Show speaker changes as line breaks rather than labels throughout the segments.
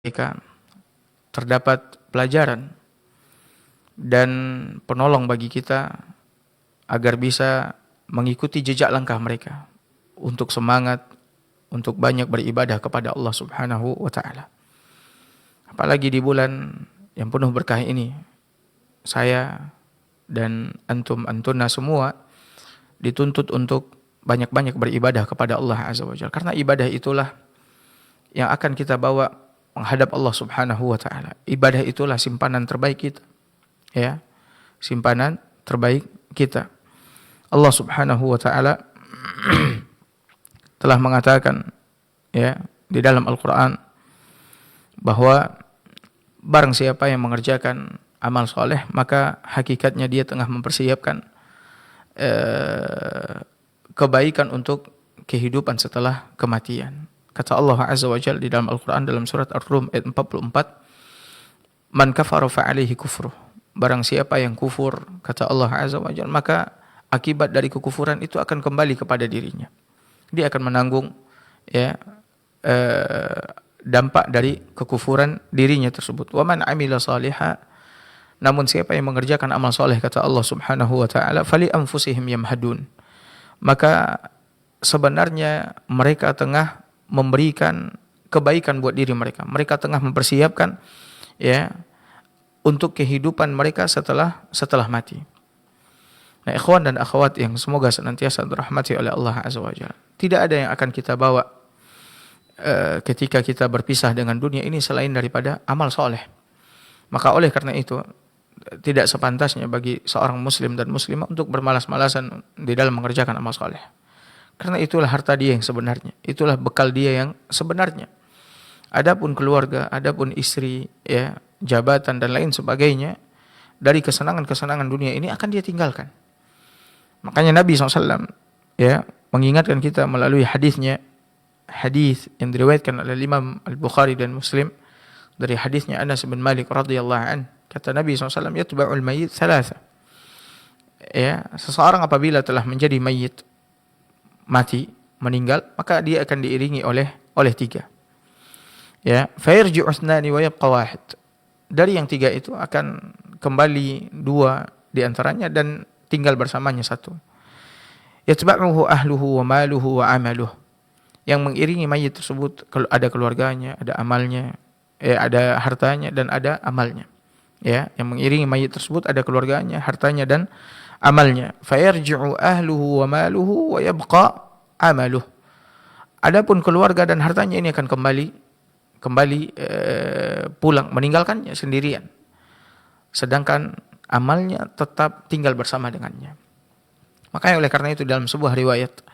mereka terdapat pelajaran dan penolong bagi kita agar bisa mengikuti jejak langkah mereka untuk semangat, untuk banyak beribadah kepada Allah Subhanahu wa taala. Apalagi di bulan yang penuh berkah ini, saya dan antuna semua dituntut untuk banyak-banyak beribadah kepada Allah Azza wa Jalla, karena ibadah itulah yang akan kita bawa menghadap Allah Subhanahu wa taala. Ibadah itulah simpanan terbaik kita. Ya. Simpanan terbaik kita. Allah Subhanahu wa taala telah mengatakan ya di dalam Al-Qur'an bahwa barang siapa yang mengerjakan amal soleh, maka hakikatnya dia tengah mempersiapkan kebaikan untuk kehidupan setelah kematian. Kata Allah Azza wa Jalla di dalam Al-Quran dalam surat Ar-Rum ayat 44, Man kafara fa'alihi kufruh. Barang siapa yang kufur, kata Allah Azza wa Jalla, maka akibat dari kekufuran itu akan kembali kepada dirinya. Dia akan menanggung ya dampak dari kekufuran dirinya tersebut. Wa man amila salihah, namun siapa yang mengerjakan amal soleh, kata Allah Subhanahu wa taala, fali anfusihim yamhadun. Maka sebenarnya mereka tengah memberikan kebaikan buat diri mereka. Mereka tengah mempersiapkan ya untuk kehidupan mereka setelah mati. Nah, ikhwan dan akhwat yang semoga senantiasa dirahmati oleh Allah Azza wa Jalla. Tidak ada yang akan kita bawa ketika kita berpisah dengan dunia ini selain daripada amal soleh. Maka oleh karena itu tidak sepantasnya bagi seorang muslim dan muslimah untuk bermalas-malasan di dalam mengerjakan amal soleh. Karena itulah harta dia yang sebenarnya. Itulah bekal dia yang sebenarnya. Adapun keluarga, adapun istri, ya, jabatan dan lain sebagainya, dari kesenangan-kesenangan dunia ini akan dia tinggalkan. Makanya Nabi SAW ya mengingatkan kita melalui hadisnya, hadis yang diriwayatkan oleh Imam Al-Bukhari dan Muslim dari hadisnya Anas bin Malik radhiyallahu an. Kata Nabi SAW, yatba'ul mayyit thalatha. Ya, seseorang apabila telah menjadi mayit, mati, meninggal, maka dia akan diiringi oleh tiga. Ya, fayarji'u ithnani wa yabqa wahid. Dari yang tiga itu akan kembali dua di antaranya dan tinggal bersamanya satu. Yatba'uhu ahluhu wa maluhu wa amaluhu. Yang mengiringi mayit tersebut kalau ada keluarganya, ada amalnya, ada hartanya dan ada amalnya. Ya, yang mengiringi mayit tersebut ada keluarganya, hartanya dan amalnya. Fayarji'u ahluhu wa maluhu wa yabqa amaluh. Adapun keluarga dan hartanya ini akan kembali pulang, meninggalkannya sendirian. Sedangkan amalnya tetap tinggal bersama dengannya. Makanya oleh karena itu dalam sebuah riwayat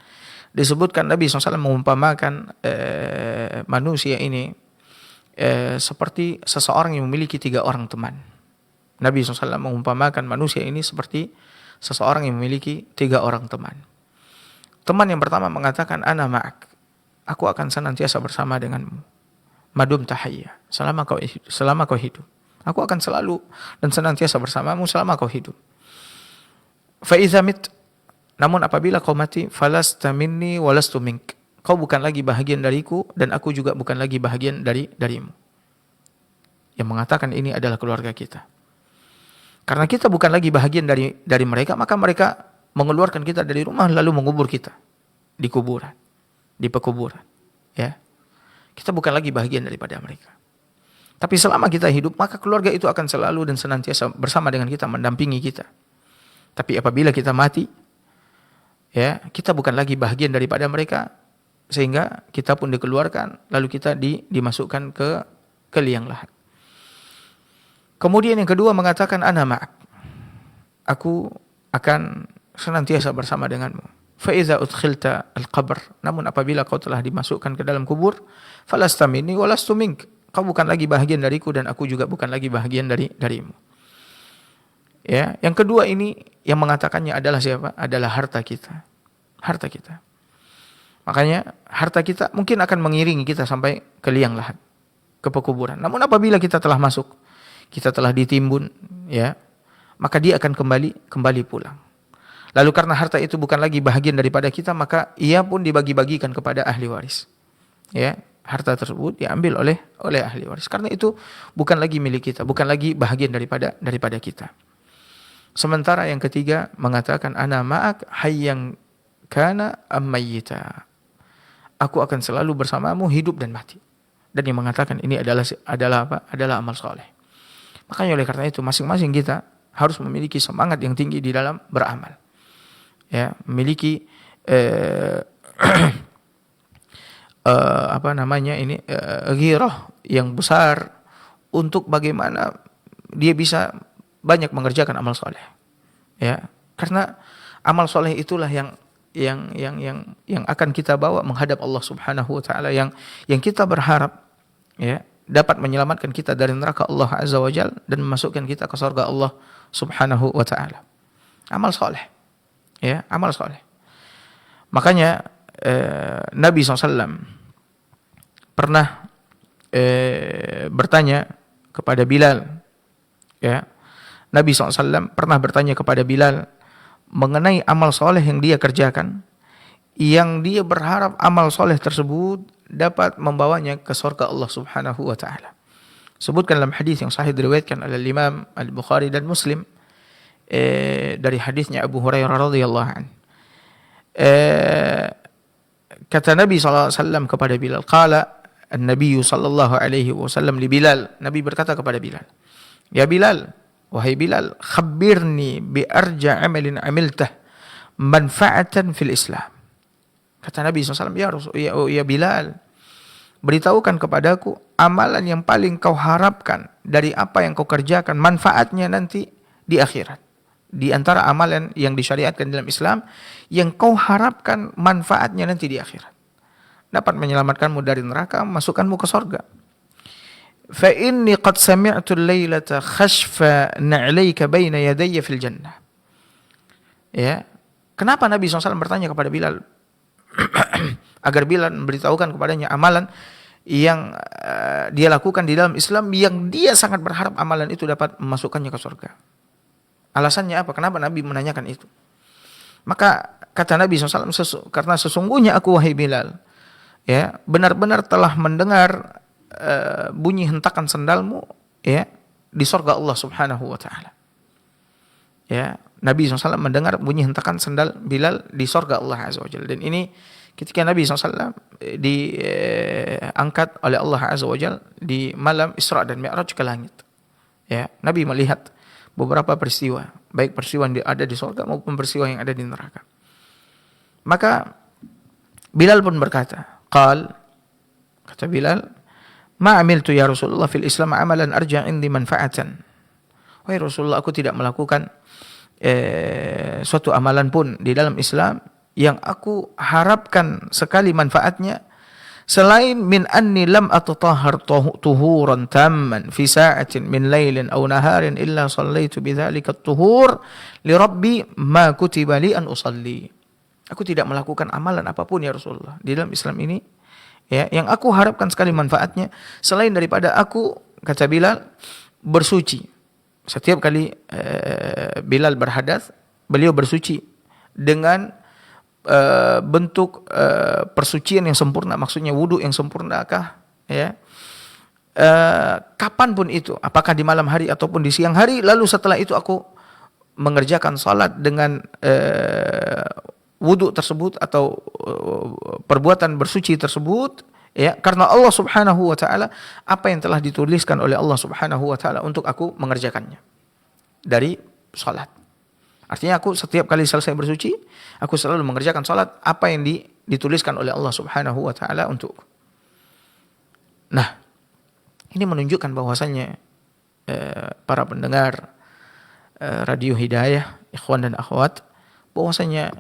disebutkan Nabi SAW mengumpamakan manusia ini seperti seseorang yang memiliki 3 orang teman. Nabi SAW mengumpamakan manusia ini seperti seseorang yang memiliki 3 orang teman. Teman yang pertama mengatakan, ana ma'ak, aku akan senantiasa bersama denganmu. Madum tahayya, selama kau hidup. Aku akan selalu dan senantiasa bersamamu selama kau hidup. Fa idza mit, namun apabila kau mati, falasta minni walastu mink. Kau bukan lagi bahagian dariku dan aku juga bukan lagi bahagian darimu. Yang mengatakan ini adalah keluarga kita. Karena kita bukan lagi bahagian dari mereka, maka mereka mengeluarkan kita dari rumah lalu mengubur kita di kuburan, di pekuburan. Ya, kita bukan lagi bahagian daripada mereka. Tapi selama kita hidup, maka keluarga itu akan selalu dan senantiasa bersama dengan kita, mendampingi kita. Tapi apabila kita mati, ya, kita bukan lagi bahagian daripada mereka, sehingga kita pun dikeluarkan, lalu kita dimasukkan ke liang lahat. Kemudian yang kedua mengatakan, ana ma'ak, aku akan senantiasa bersama denganmu. Fa idza udkhilta al-qabr, namun apabila kau telah dimasukkan ke dalam kubur, falasta minni walastu mink, kau bukan lagi bahagian dariku dan aku juga bukan lagi bahagian darimu. Ya, yang kedua ini yang mengatakannya adalah siapa? Adalah harta kita. Harta kita. Makanya harta kita mungkin akan mengiringi kita sampai ke liang lahat, ke pekuburan. Namun apabila kita telah masuk, kita telah ditimbun, ya, maka dia akan kembali pulang. Lalu karena harta itu bukan lagi bahagian daripada kita, maka ia pun dibagi-bagikan kepada ahli waris. Ya, harta tersebut diambil oleh ahli waris. Karena itu bukan lagi milik kita, bukan lagi bahagian daripada kita. Sementara yang ketiga mengatakan ana ma'ak hayyan kana am mayyita. Aku akan selalu bersamamu hidup dan mati. Dan yang mengatakan ini adalah apa? Adalah amal soleh. Makanya oleh karena itu masing-masing kita harus memiliki semangat yang tinggi di dalam beramal. Ya, memiliki ghirah yang besar untuk bagaimana dia bisa banyak mengerjakan amal soleh. Ya, karena amal soleh itulah yang akan kita bawa menghadap Allah Subhanahu wa taala, yang kita berharap ya dapat menyelamatkan kita dari neraka Allah Azza wa Jalla dan memasukkan kita ke surga Allah Subhanahu wa taala. Amal soleh. Ya, amal soleh. Makanya Nabi SAW pernah bertanya kepada Bilal. Ya, Nabi SAW pernah bertanya kepada Bilal mengenai amal soleh yang dia kerjakan, yang dia berharap amal soleh tersebut dapat membawanya ke surga Allah Subhanahu wa taala. Sebutkan dalam hadis yang sahih diriwayatkan oleh Imam Al-Bukhari dan Muslim dari hadisnya Abu Hurairah radhiyallahu anhu. Kata Nabi SAW kepada Bilal, qala an-nabiy sallallahu alaihi wasallam li Bilal, Nabi berkata kepada Bilal, ya Bilal, wahai Bilal, khabbirni bi arja amalin amiltah manfa'atan fil Islam. Kata Nabi SAW, ya Bilal, beritahukan kepadaku amalan yang paling kau harapkan dari apa yang kau kerjakan, manfaatnya nanti di akhirat. Di antara amalan yang disyariatkan dalam Islam, yang kau harapkan manfaatnya nanti di akhirat, dapat menyelamatkanmu dari neraka, masukkanmu ke surga. Fa inni qad sami'tu al-lailata khashfa na'laika baina yadayya fil jannah. Ya, kenapa Nabi SAW bertanya kepada Bilal agar Bilal memberitahukan kepadanya amalan yang dia lakukan di dalam Islam, yang dia sangat berharap amalan itu dapat memasukkannya ke surga. Alasannya apa? Kenapa Nabi menanyakan itu? Maka kata Nabi SAW, karena sesungguhnya aku wahai Bilal, ya benar-benar telah mendengar bunyi hentakan sendalmu ya di surga Allah Subhanahu wa taala. Ya, Nabi SAW mendengar bunyi hentakan sendal Bilal di surga Allah Azza wa Jalla. Dan ini ketika Nabi SAW diangkat oleh Allah Azza wa Jalla di malam Isra dan Mi'raj ke langit. Ya, Nabi melihat beberapa peristiwa, baik peristiwa yang ada di surga maupun peristiwa yang ada di neraka. Maka Bilal pun berkata, kata Bilal, ma amiltu ya Rasulullah fil Islam amalan arja indi manfaatan. Wahai Rasulullah, aku tidak melakukan suatu amalan pun di dalam Islam yang aku harapkan sekali manfaatnya selain min anni lam atatahhar tuhuran tamman fi sa'atin min lailin aw naharin illa sallaitu bidzalika at-tuhur li rabbi ma kutiba li an usalli. Aku tidak melakukan amalan apapun ya Rasulullah di dalam Islam ini ya yang aku harapkan sekali manfaatnya selain daripada aku, kata Bilal, bersuci. Setiap kali Bilal berhadas, beliau bersuci dengan bentuk persucian yang sempurna, maksudnya wudu yang sempurnakah ya, kapanpun itu, apakah di malam hari ataupun di siang hari. Lalu setelah itu aku mengerjakan salat dengan wudu tersebut atau perbuatan bersuci tersebut ya, karena Allah Subhanahu wa taala, apa yang telah dituliskan oleh Allah Subhanahu wa taala untuk aku mengerjakannya dari salat. Artinya aku setiap kali selesai bersuci, aku selalu mengerjakan salat apa yang dituliskan oleh Allah Subhanahu wa taala untukku. Nah, ini menunjukkan bahwasannya para pendengar Radio Hidayah, ikhwan dan akhwat, bahwasanya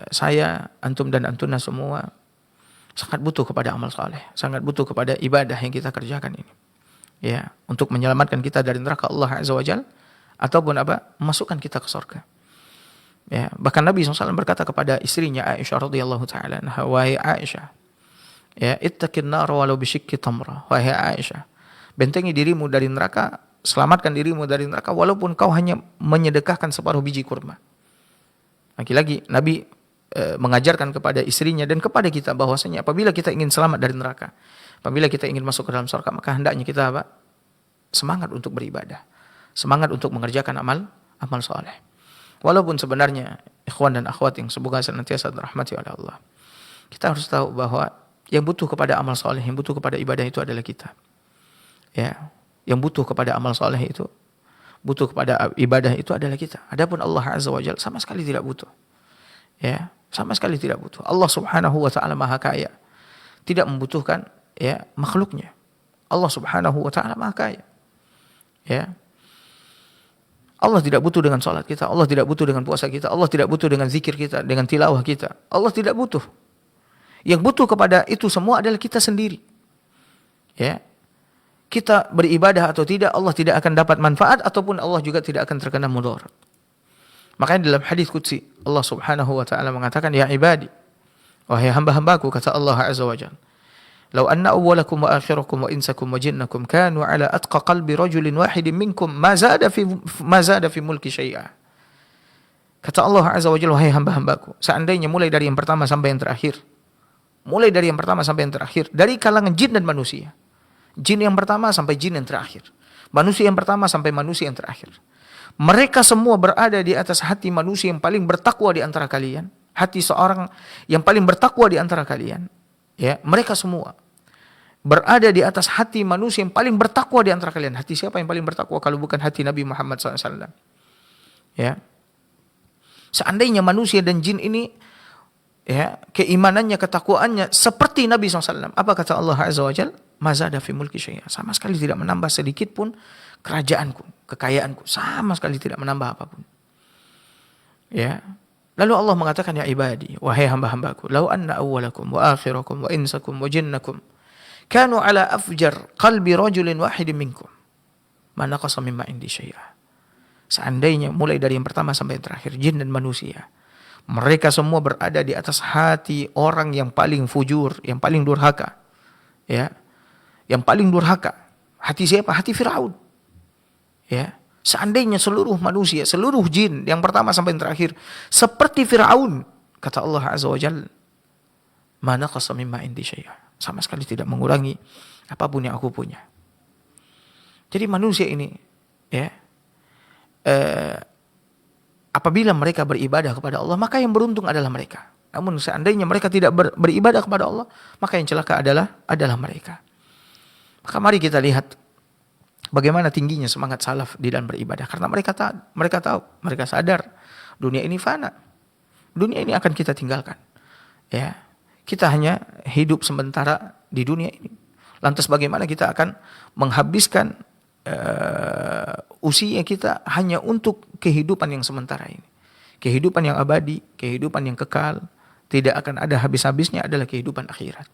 saya, antum dan antuna semua sangat butuh kepada amal saleh, sangat butuh kepada ibadah yang kita kerjakan ini. Ya, untuk menyelamatkan kita dari neraka Allah Azza wa Jalla ataupun apa? Memasukkan kita ke surga. Ya, bahkan Nabi SAW berkata kepada istrinya Aisyah radhiyallahu taala anha, wahai Aisyah, ya, ittaqin nar walau bisyikki tamra. Wahai Aisyah, bentengi dirimu dari neraka, selamatkan dirimu dari neraka walaupun kau hanya menyedekahkan separuh biji kurma. Lagi-lagi Nabi mengajarkan kepada istrinya dan kepada kita bahwasanya apabila kita ingin selamat dari neraka, Apabila kita ingin masuk ke dalam surga, maka hendaknya kita apa? Semangat untuk beribadah. Semangat untuk mengerjakan amal soleh. Walaupun sebenarnya ikhwan dan akhwat yang semoga senantiasa dirahmati oleh Allah, kita harus tahu bahwa yang butuh kepada amal soleh, yang butuh kepada ibadah itu adalah kita. Ya, yang butuh kepada amal soleh itu, butuh kepada ibadah itu adalah kita. Adapun Allah Azza wa Jalla sama sekali tidak butuh. Ya, sama sekali tidak butuh. Allah Subhanahu wa taala Maha Kaya. Tidak membutuhkan ya makhluknya. Allah Subhanahu wa taala Maha Kaya. Ya. Allah tidak butuh dengan salat kita, Allah tidak butuh dengan puasa kita, Allah tidak butuh dengan zikir kita, dengan tilawah kita. Allah tidak butuh. Yang butuh kepada itu semua adalah kita sendiri. Ya. Kita beribadah atau tidak, Allah tidak akan dapat manfaat ataupun Allah juga tidak akan terkena mudarat. Makanya dalam hadis qudsi Allah Subhanahu wa taala mengatakan, ya ibadi, wahai hamba-hambaku, kata Allah Azza wa Jalla, "Lau anna awwalakum wa akhirakum wa insakum wa jinnakum kanu ala atqa qalbi rajulin wahidin minkum ma zada fi mulki syai'a." Kata Allah Azza wa Jalla, wahai hamba-hambaku, seandainya mulai dari yang pertama sampai yang terakhir, dari kalangan jin dan manusia, jin yang pertama sampai jin yang terakhir, manusia yang pertama sampai manusia yang terakhir, mereka semua berada di atas hati manusia yang paling bertakwa di antara kalian, hati seorang yang paling bertakwa di antara kalian. Ya, mereka semua berada di atas hati manusia yang paling bertakwa di antara kalian. Hati siapa yang paling bertakwa kalau bukan hati Nabi Muhammad SAW? Ya, seandainya manusia dan jin ini, ya, keimanannya, ketakwaannya seperti Nabi SAW, apa kata Allah Azza wa Jalla? Mazada fi mulki syai'a. Sama sekali tidak menambah sedikit pun kerajaanku, kekayaanku, sama sekali tidak menambah apapun. Ya. Lalu Allah mengatakan, ya ibadi, wahai hamba-hambaku, lau anna awwalakum wa akhirakum wa insakum wa jinnakum kanu ala afjar qalbi rajulin wahidin minkum ma naqasa mimma indi syai'a. Seandainya mulai dari yang pertama sampai yang terakhir, jin dan manusia, mereka semua berada di atas hati orang yang paling fujur, yang paling durhaka. Ya. Yang paling durhaka. Hati siapa? Hati Firaun. Ya. Seandainya seluruh manusia, seluruh jin yang pertama sampai yang terakhir seperti Firaun, kata Allah Azza wa Jalla, ma naqasa mimma indi syai'a. Sama sekali tidak mengurangi apapun yang aku punya. Jadi manusia ini, ya, apabila mereka beribadah kepada Allah, maka yang beruntung adalah mereka. Namun seandainya mereka tidak beribadah kepada Allah, maka yang celaka adalah mereka. Maka mari kita lihat bagaimana tingginya semangat salaf di dalam beribadah. Karena mereka tahu, mereka sadar dunia ini fana. Dunia ini akan kita tinggalkan. Ya, kita hanya hidup sementara di dunia ini. Lantas bagaimana kita akan menghabiskan usia kita hanya untuk kehidupan yang sementara ini. Kehidupan yang abadi, kehidupan yang kekal, tidak akan ada habis-habisnya adalah kehidupan akhirat.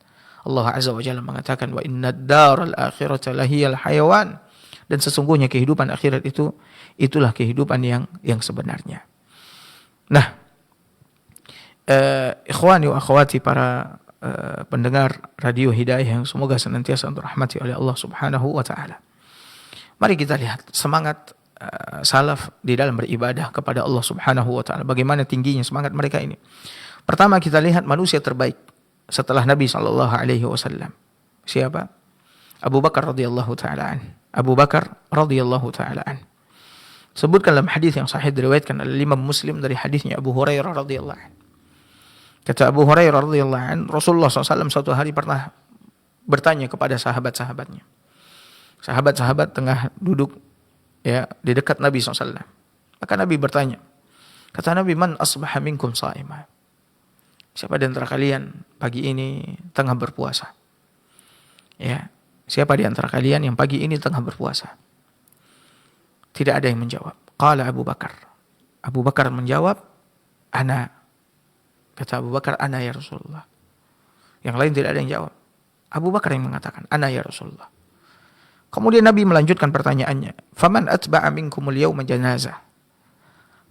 Allah Azza wa Jalla mengatakan, wa innad daral akhirata lahiyal hayawan. Dan sesungguhnya kehidupan akhirat itulah kehidupan yang sebenarnya. Nah, ikhwani wa akhwati, para pendengar Radio Hidayah yang semoga senantiasa dirahmati oleh Allah Subhanahu wa taala. Mari kita lihat semangat salaf di dalam beribadah kepada Allah Subhanahu wa taala. Bagaimana tingginya semangat mereka ini. Pertama kita lihat manusia terbaik setelah Nabi sallallahu alaihi wasallam. Siapa? Abu Bakar radhiyallahu taala an. Abu Bakar radhiyallahu taala an. Sebutkan dalam hadis yang sahih diriwayatkan oleh Imam Muslim dari hadisnya Abu Hurairah radhiyallahu an. Kata Abu Hurairah radhiyallahu an, Rasulullah SAW suatu hari pernah bertanya kepada sahabat-sahabatnya. Sahabat-sahabat tengah duduk, ya, di dekat Nabi SAW. Maka Nabi bertanya. Kata Nabi, man asbaha minkum sha'ima. Siapa di antara kalian pagi ini tengah berpuasa? Ya, siapa di antara kalian yang pagi ini tengah berpuasa? Tidak ada yang menjawab. Qala Abu Bakar. Abu Bakar menjawab, ana. Kata Abu Bakar, ana ya Rasulullah. Yang lain tidak ada yang jawab. Abu Bakar yang mengatakan, ana ya Rasulullah. Kemudian Nabi melanjutkan pertanyaannya, faman atba'a minkumul yawma janazah.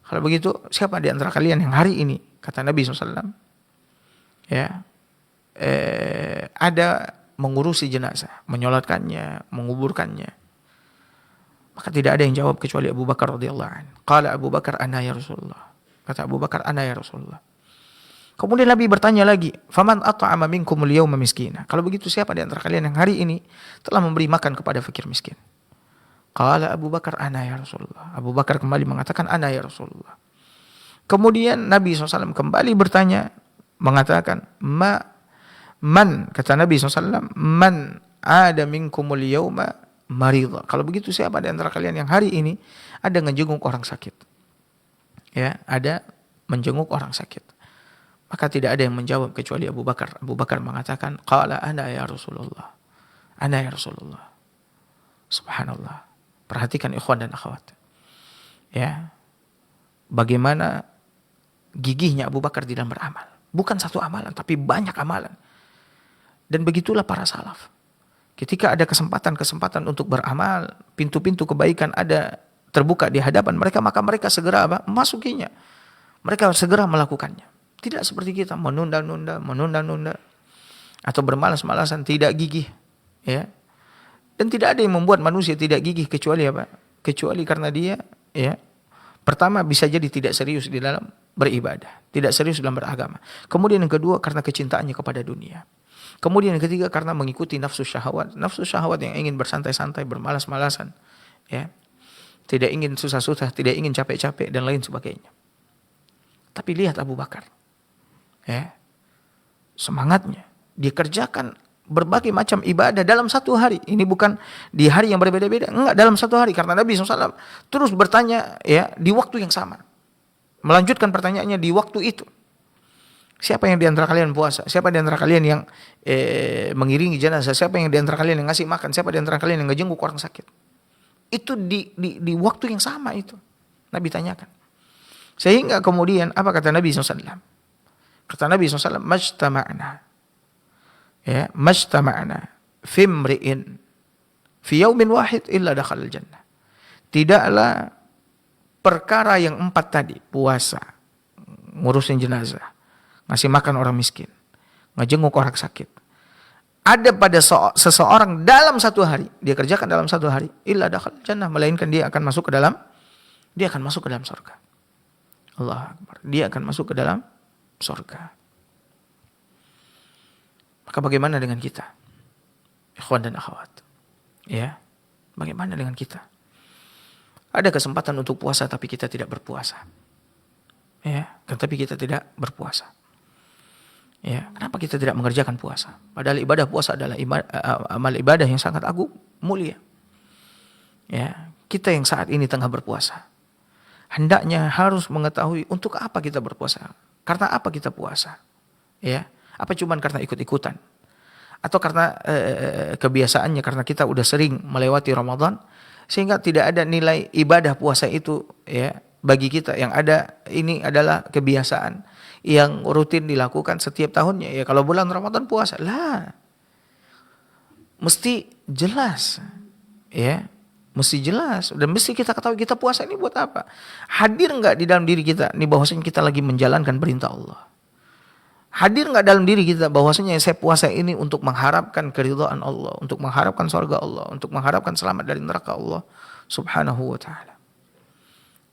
Kalau begitu, siapa di antara kalian yang hari ini, kata Nabi SAW, ya, ada mengurusi jenazah, menyolatkannya, menguburkannya. Maka tidak ada yang jawab kecuali Abu Bakar radhiyallahu anhu. Qala Abu Bakar, ana ya Rasulullah. Kata Abu Bakar, ana ya Rasulullah. Kemudian Nabi bertanya lagi, "Faman at'ama minkumul yawma miskina?" Kalau begitu siapa di antara kalian yang hari ini telah memberi makan kepada fakir miskin? Qala Abu Bakar, ana ya Rasulullah. Abu Bakar kembali mengatakan, ana ya Rasulullah. Kemudian Nabi SAW kembali bertanya, mengatakan, man, kata Nabi SAW, man ada minkumul yawma maridha. Kalau begitu siapa di antara kalian yang hari ini ada menjenguk orang sakit? Ya, ada menjenguk orang sakit. Maka tidak ada yang menjawab kecuali Abu Bakar. Abu Bakar mengatakan, qala ana ya Rasulullah. Ana ya Rasulullah. Subhanallah. Perhatikan ikhwan dan akhwat. Ya. Bagaimana gigihnya Abu Bakar di dalam beramal. Bukan satu amalan, tapi banyak amalan. Dan begitulah para salaf. Ketika ada kesempatan-kesempatan untuk beramal, pintu-pintu kebaikan ada terbuka di hadapan mereka, maka mereka segera memasukinya. Mereka segera melakukannya. Tidak seperti kita menunda-nunda atau bermalas-malasan, tidak gigih, ya. Dan tidak ada yang membuat manusia tidak gigih kecuali apa? Kecuali karena dia, ya, pertama bisa jadi tidak serius di dalam beribadah, tidak serius dalam beragama. Kemudian yang kedua karena kecintaannya kepada dunia. Kemudian yang ketiga karena mengikuti nafsu syahwat yang ingin bersantai-santai, bermalas-malasan, ya. Tidak ingin susah-susah, tidak ingin capek-capek dan lain sebagainya. Tapi lihat Abu Bakar. Ya, semangatnya dia kerjakan berbagai macam ibadah dalam satu hari. Ini bukan di hari yang berbeda-beda, enggak, dalam satu hari. Karena Nabi SAW terus bertanya, ya, di waktu yang sama, melanjutkan pertanyaannya di waktu itu. Siapa yang di antara kalian puasa? Siapa di antara kalian yang mengiringi jenazah? Siapa yang di antara kalian yang ngasih makan? Siapa di antara kalian yang ngejenguk orang sakit? Itu di waktu yang sama itu Nabi tanyakan. Sehingga kemudian apa kata Nabi SAW? Kata Nabi SAW, majtama'na, ya, majtama'na fimri'in fi yaumin wahid illa dakhalal jannah. Tidaklah perkara yang 4 tadi, puasa, ngurusin jenazah, ngasih makan orang miskin, ngejenguk orang sakit, ada pada seseorang dalam satu hari, dia kerjakan dalam satu hari, illa dakhalal jannah, melainkan dia akan masuk ke dalam surga. Allah Akbar. Dia akan masuk ke dalam surga. Maka bagaimana dengan kita? Ikhwan dan akhwat. Ya. Bagaimana dengan kita? Ada kesempatan untuk puasa tapi kita tidak berpuasa. Ya, tapi kita tidak berpuasa. Ya, kenapa kita tidak mengerjakan puasa? Padahal ibadah puasa adalah amal ibadah yang sangat agung, mulia. Ya, kita yang saat ini tengah berpuasa, hendaknya harus mengetahui untuk apa kita berpuasa. Karena apa kita puasa? Ya, apa cuman karena ikut-ikutan? Atau karena kebiasaannya, karena kita udah sering melewati Ramadan sehingga tidak ada nilai ibadah puasa itu, ya, bagi kita. Yang ada ini adalah kebiasaan yang rutin dilakukan setiap tahunnya. Ya, kalau bulan Ramadan puasa, lah, mesti jelas, ya. Mesti jelas dan mesti kita ketahui kita puasa ini buat apa. Hadir enggak di dalam diri kita nih bahwasanya kita lagi menjalankan perintah Allah. Hadir enggak dalam diri kita bahwasanya saya puasa ini untuk mengharapkan keridhaan Allah, untuk mengharapkan surga Allah, untuk mengharapkan selamat dari neraka Allah Subhanahu wa taala.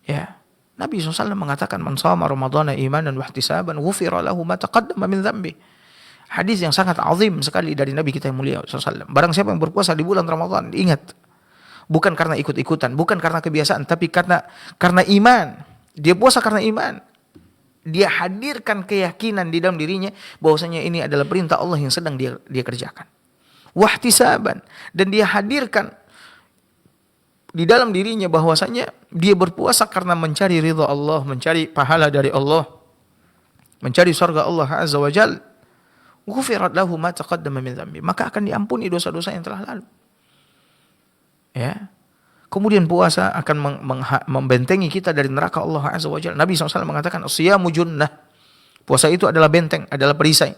Ya. Nabi SAW mengatakan man shama ramadhana imanan wa ihtisaban ghufira lahu ma taqaddama min dzambi. Hadis yang sangat azim sekali dari Nabi kita yang mulia SAW. Barang siapa yang berpuasa di bulan Ramadan, ingat, bukan karena ikut-ikutan, bukan karena kebiasaan, tapi karena iman. Dia puasa karena iman. Dia hadirkan keyakinan di dalam dirinya bahwasanya ini adalah perintah Allah yang sedang dia kerjakan. Wahtisaban, dan dia hadirkan di dalam dirinya bahwasanya dia berpuasa karena mencari ridha Allah, mencari pahala dari Allah, mencari surga Allah Azza wa Jalla. Ghufirat lahu ma taqaddama min dzambi, maka akan diampuni dosa-dosa yang telah lalu. Ya. Kemudian puasa akan membentengi kita dari neraka Allah Azza wa Jalla. Nabi SAW mengatakan, "Siyamu junnah." Puasa itu adalah benteng, adalah perisai.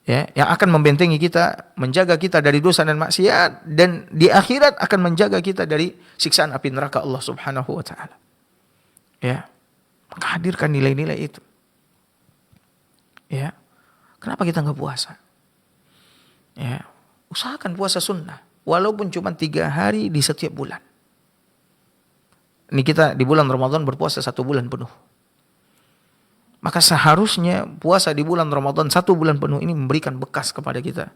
Ya, yang akan membentengi kita, menjaga kita dari dosa dan maksiat, dan di akhirat akan menjaga kita dari siksaan api neraka Allah Subhanahu wa taala. Ya. Maka hadirkan nilai-nilai itu. Ya. Kenapa kita enggak puasa? Ya, usahakan puasa sunnah. Walaupun cuma 3 hari di setiap bulan. Ini kita di bulan Ramadan berpuasa 1 bulan penuh. Maka seharusnya puasa di bulan Ramadan 1 bulan penuh ini memberikan bekas kepada kita.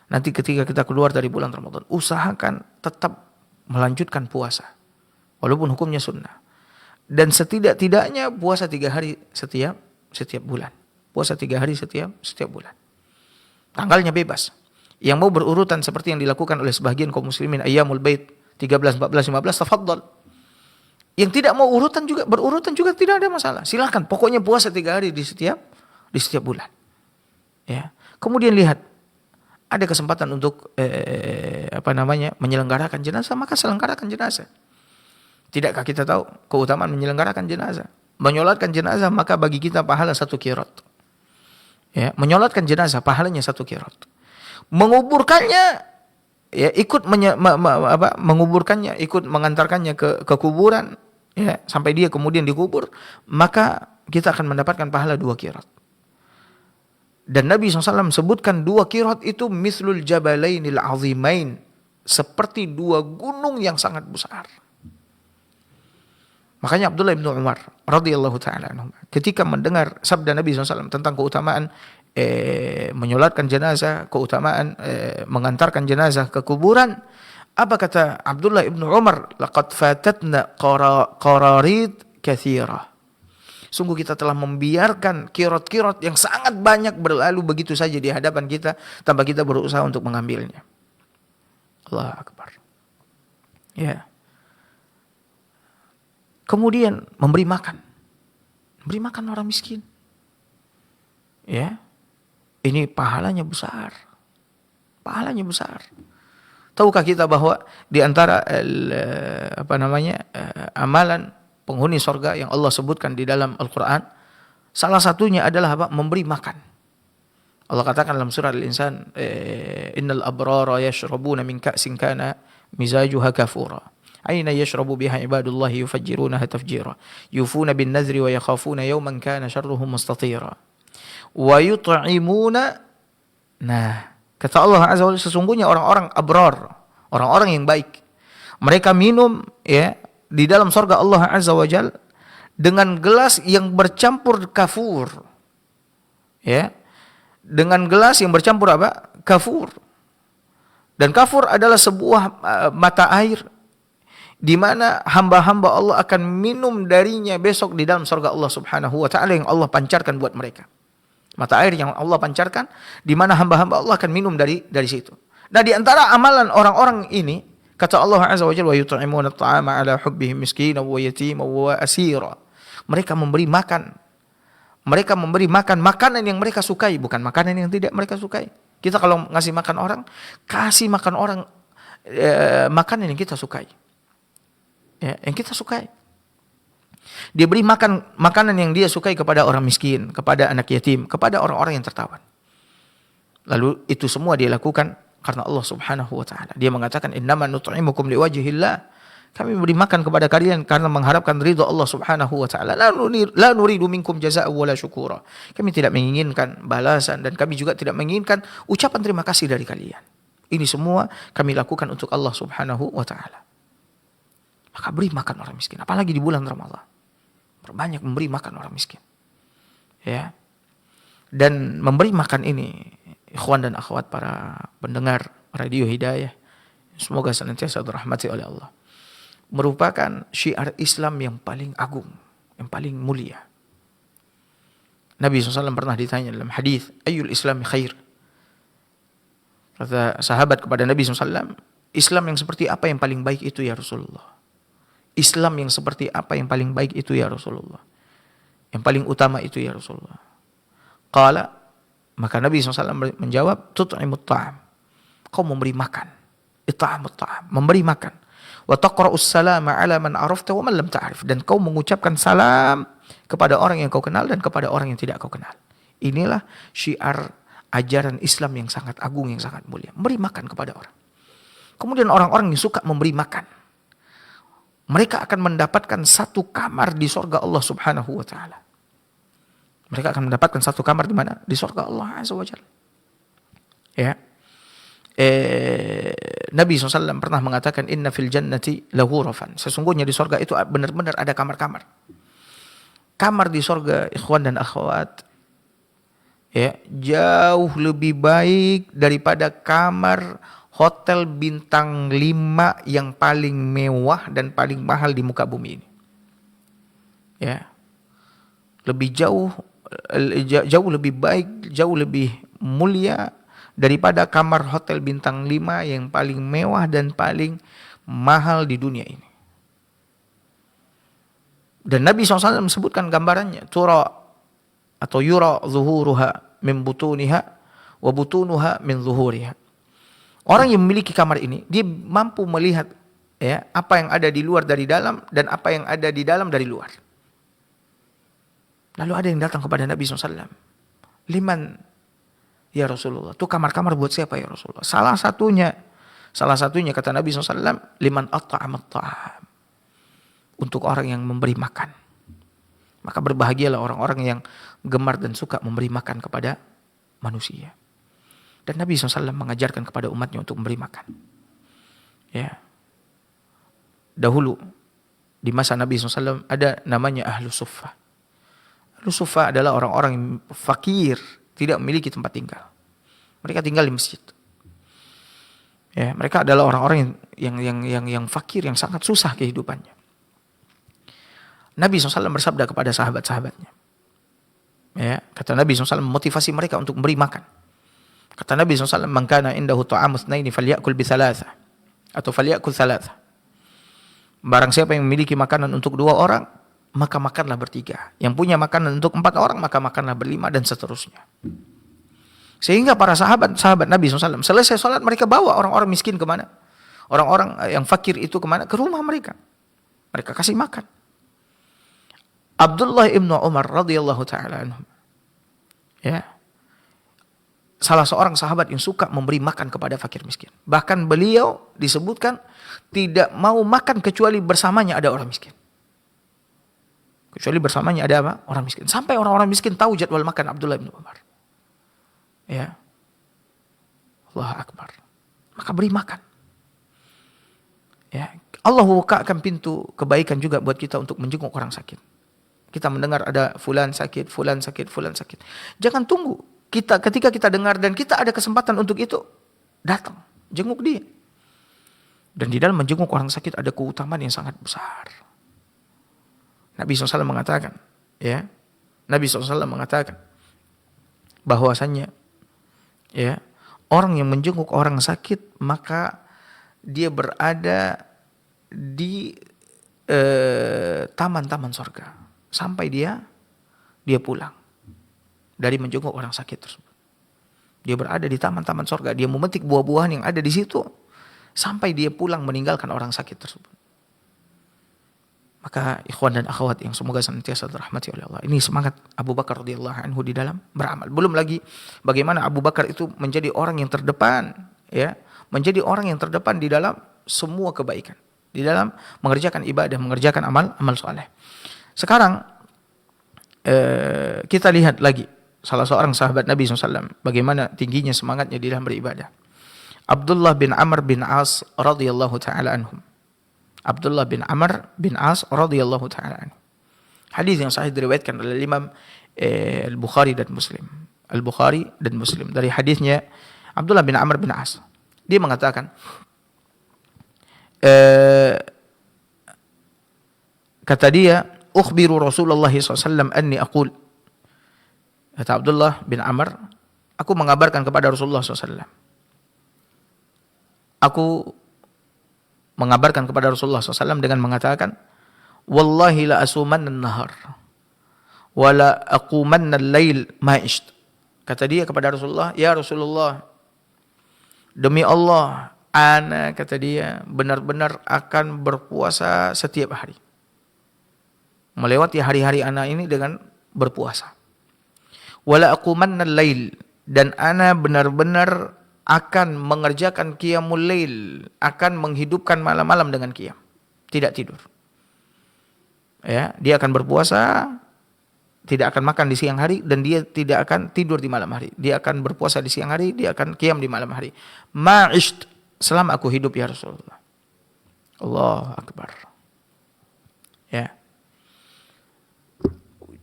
Nanti ketika kita keluar dari bulan Ramadan, usahakan tetap melanjutkan puasa. Walaupun hukumnya sunnah. Dan setidak-tidaknya puasa 3 hari setiap bulan. Puasa 3 hari setiap bulan. Tanggalnya bebas. Yang mau berurutan seperti yang dilakukan oleh sebagian kaum muslimin, Ayyamul Bait 13, 14, 15, tafadhal. Yang tidak mau berurutan juga tidak ada masalah. Silakan, pokoknya puasa 3 hari di setiap bulan. Ya. Kemudian lihat, ada kesempatan untuk menyelenggarakan jenazah, maka selenggarakan jenazah. Tidakkah kita tahu keutamaan menyelenggarakan jenazah? Menyolatkan jenazah maka bagi kita pahala 1 qirat. Ya, menyolatkan jenazah pahalanya 1 qirat. Menguburkannya ya menguburkannya, ikut mengantarkannya ke kuburan, ya, sampai dia kemudian dikubur, maka kita akan mendapatkan pahala 2 qirat. Dan Nabi SAW sebutkan 2 qirat itu mislul jabalainil azimain, seperti 2 gunung yang sangat besar. Makanya Abdullah bin Umar radhiyallahu taala anhu ketika mendengar sabda Nabi SAW tentang keutamaan menyolatkan jenazah, keutamaan mengantarkan jenazah ke kuburan, apa kata Abdullah bin Umar? Laqad fatatna qararid katsira. Sungguh kita telah membiarkan kirot-kirot yang sangat banyak berlalu begitu saja di hadapan kita tanpa kita berusaha untuk mengambilnya. Allahu Akbar. Ya. Kemudian memberi makan orang miskin. Ya. Ini pahalanya besar. Tahukah kita bahwa di antara amalan penghuni surga yang Allah sebutkan di dalam Al-Qur'an, salah satunya adalah apa? Memberi makan. Allah katakan dalam surah Al-Insan, innal abrara yashrabuna min ka'sin kana mizajuha kafura. Aina yashrabu biha ibadullahi yufajjirunaha tafjira. Yufuna bin nazri wa yakhafuna yawman kana syarruhu mustatira. Wa yut'imuna. Nah, kata Allah Azza wa Jalla, sesungguhnya orang-orang abrar, orang-orang yang baik, mereka minum ya di dalam surga Allah Azza wa Jalla dengan gelas yang bercampur kafur. Ya. Dengan gelas yang bercampur apa? Kafur. Dan kafur adalah sebuah mata air di mana hamba-hamba Allah akan minum darinya besok di dalam surga Allah Subhanahu wa taala yang Allah pancarkan buat mereka. Mata air yang Allah pancarkan di mana hamba-hamba Allah akan minum dari situ. Nah, di antara amalan orang-orang ini kata Allah Azza wa Jalla, wa yut'imuna at'ama 'ala hubbihi miskinan wa yatiman wa asira. Mereka memberi makan makanan yang mereka sukai, bukan makanan yang tidak mereka sukai. Kita kalau ngasih makan orang, kasih makan orang makanan yang kita sukai. Ya, yang kita sukai. Dia beri makanan yang dia sukai kepada orang miskin, kepada anak yatim, kepada orang-orang yang tertawan. Lalu itu semua dia lakukan karena Allah Subhanahu wa taala. Dia mengatakan innama nut'imukum liwajhillah. Kami beri makan kepada kalian karena mengharapkan ridha Allah Subhanahu wa taala. La nuridu minkum jazaa'an wala syukura. Kami tidak menginginkan balasan dan kami juga tidak menginginkan ucapan terima kasih dari kalian. Ini semua kami lakukan untuk Allah Subhanahu wa taala. Maka beri makan orang miskin, apalagi di bulan Ramadan. Perbanyak memberi makan orang miskin. Ya. Dan memberi makan ini, ikhwan dan akhwat para pendengar Radio Hidayah, semoga senantiasa dirahmati oleh Allah, merupakan syiar Islam yang paling agung, yang paling mulia. Nabi SAW pernah ditanya dalam hadis, ayyul islami khair? Kata sahabat kepada Nabi SAW, Islam yang seperti apa yang paling baik itu ya Rasulullah? Islam yang seperti apa yang paling baik itu ya Rasulullah? Yang paling utama itu ya Rasulullah? Qala, maka Nabi SAW menjawab, tut'imut ta'am. Kau memberi makan. It'amut ta'am, memberi makan. Wa taqra'us salama 'ala man 'arafta wa man lam ta'rif. Dan kau mengucapkan salam kepada orang yang kau kenal dan kepada orang yang tidak kau kenal. Inilah syiar ajaran Islam yang sangat agung, yang sangat mulia. Memberi makan kepada orang. Kemudian orang-orang yang suka memberi makan, mereka akan mendapatkan 1 kamar di surga Allah Subhanahu wa taala. Mereka akan mendapatkan 1 kamar di mana? Di surga Allah Azza wa Jalla. Ya. Nabi SAW pernah mengatakan inna fil jannati laghurafan. Sesungguhnya di surga itu benar-benar ada kamar-kamar. kamar di surga, ikhwan dan akhwat, ya, jauh lebih baik daripada kamar hotel bintang 5 yang paling mewah dan paling mahal di muka bumi ini. Ya. Lebih jauh lebih baik, jauh lebih mulia daripada kamar hotel bintang 5 yang paling mewah dan paling mahal di dunia ini. Dan Nabi SAW sebutkan gambarannya, tura atau yura zuhuruha min butuniha wa butunuha min zuhuriha. Orang yang memiliki kamar ini, dia mampu melihat, ya, apa yang ada di luar dari dalam dan apa yang ada di dalam dari luar. Lalu ada yang datang kepada Nabi SAW. Liman ya Rasulullah, itu kamar-kamar buat siapa ya Rasulullah? Salah satunya kata Nabi SAW, liman at'amat ta'am, untuk orang yang memberi makan. Maka berbahagialah orang-orang yang gemar dan suka memberi makan kepada manusia. Dan Nabi SAW mengajarkan kepada umatnya untuk memberi makan. Ya. Dahulu di masa Nabi SAW ada namanya ahlu suffah. Ahlu suffah adalah orang-orang yang fakir, tidak memiliki tempat tinggal. Mereka tinggal di masjid. Ya, mereka adalah orang-orang yang fakir, yang sangat susah kehidupannya. Nabi SAW bersabda kepada sahabat-sahabatnya. Ya, kata Nabi SAW memotivasi mereka untuk memberi makan. Kata Nabi SAW, man kana indahu ta'amu tsnaini falyakul bi thalatha atau falyakul thalatha. Barang siapa yang memiliki makanan untuk 2 orang, maka makanlah bertiga. Yang punya makanan untuk 4 orang, maka makanlah berlima, dan seterusnya. Sehingga para sahabat Nabi SAW, selesai sholat mereka bawa orang-orang miskin kemana? Orang-orang yang fakir itu kemana? Ke rumah mereka. Mereka kasih makan. Abdullah ibn Umar radhiyallahu ta'ala anhu, ya, salah seorang sahabat yang suka memberi makan kepada fakir miskin. Bahkan beliau disebutkan tidak mau makan kecuali bersamanya ada orang miskin. Kecuali bersamanya ada apa? Orang miskin. Sampai orang-orang miskin tahu jadwal makan Abdullah bin Umar. Ya. Allahu Akbar. Maka beri makan. Ya. Allah bukakan pintu kebaikan juga buat kita untuk menjenguk orang sakit. Kita mendengar ada fulan sakit. Jangan tunggu. Ketika kita dengar dan kita ada kesempatan untuk itu, datang, jenguk dia. Dan di dalam menjenguk orang sakit ada keutamaan yang sangat besar. Nabi SAW mengatakan, ya, Nabi SAW mengatakan bahwasannya, ya, orang yang menjenguk orang sakit maka dia berada di taman-taman surga sampai dia pulang dari menjenguk orang sakit tersebut. Dia berada di taman-taman surga, dia memetik buah-buahan yang ada di situ sampai dia pulang meninggalkan orang sakit tersebut. Maka ikhwan dan akhwat yang semoga senantiasa dirahmati oleh Allah, ini semangat Abu Bakar radhiyallahu anhu di dalam beramal. Belum lagi bagaimana Abu Bakar itu menjadi orang yang terdepan, ya, menjadi orang yang terdepan di dalam semua kebaikan, di dalam mengerjakan ibadah, mengerjakan amal saleh. Sekarang kita lihat lagi salah seorang sahabat Nabi SAW, bagaimana tingginya semangatnya di dalam beribadah. Abdullah bin Amr bin As radhiyallahu taala anhum. Abdullah bin Amr bin As radhiyallahu taala anhu. Hadis yang sahih diriwayatkan oleh Imam Al-Bukhari dan Muslim. Al-Bukhari dan Muslim dari hadisnya Abdullah bin Amr bin As. Dia mengatakan kata dia, ukhbiru Rasulullah SAW anni aqul. Kata Abdullah bin Amr, aku mengabarkan kepada Rasulullah SAW. Aku mengabarkan kepada Rasulullah SAW dengan mengatakan, wallahi la asumanna an-nahar wa la aqumanna al-lail ma'isht. Kata dia kepada Rasulullah, ya Rasulullah, demi Allah, ana, kata dia, benar-benar akan berpuasa setiap hari. Melewati hari-hari ana ini dengan berpuasa. Wala aqumanna al-lail, dan ana benar-benar akan mengerjakan qiyamul lail, akan menghidupkan malam-malam dengan qiyam, tidak tidur. Ya, dia akan berpuasa, tidak akan makan di siang hari, dan dia tidak akan tidur di malam hari. Dia akan berpuasa di siang hari, dia akan qiyam di malam hari. Ma'isht, selama aku hidup ya Rasulullah. Allahu Akbar. Ya.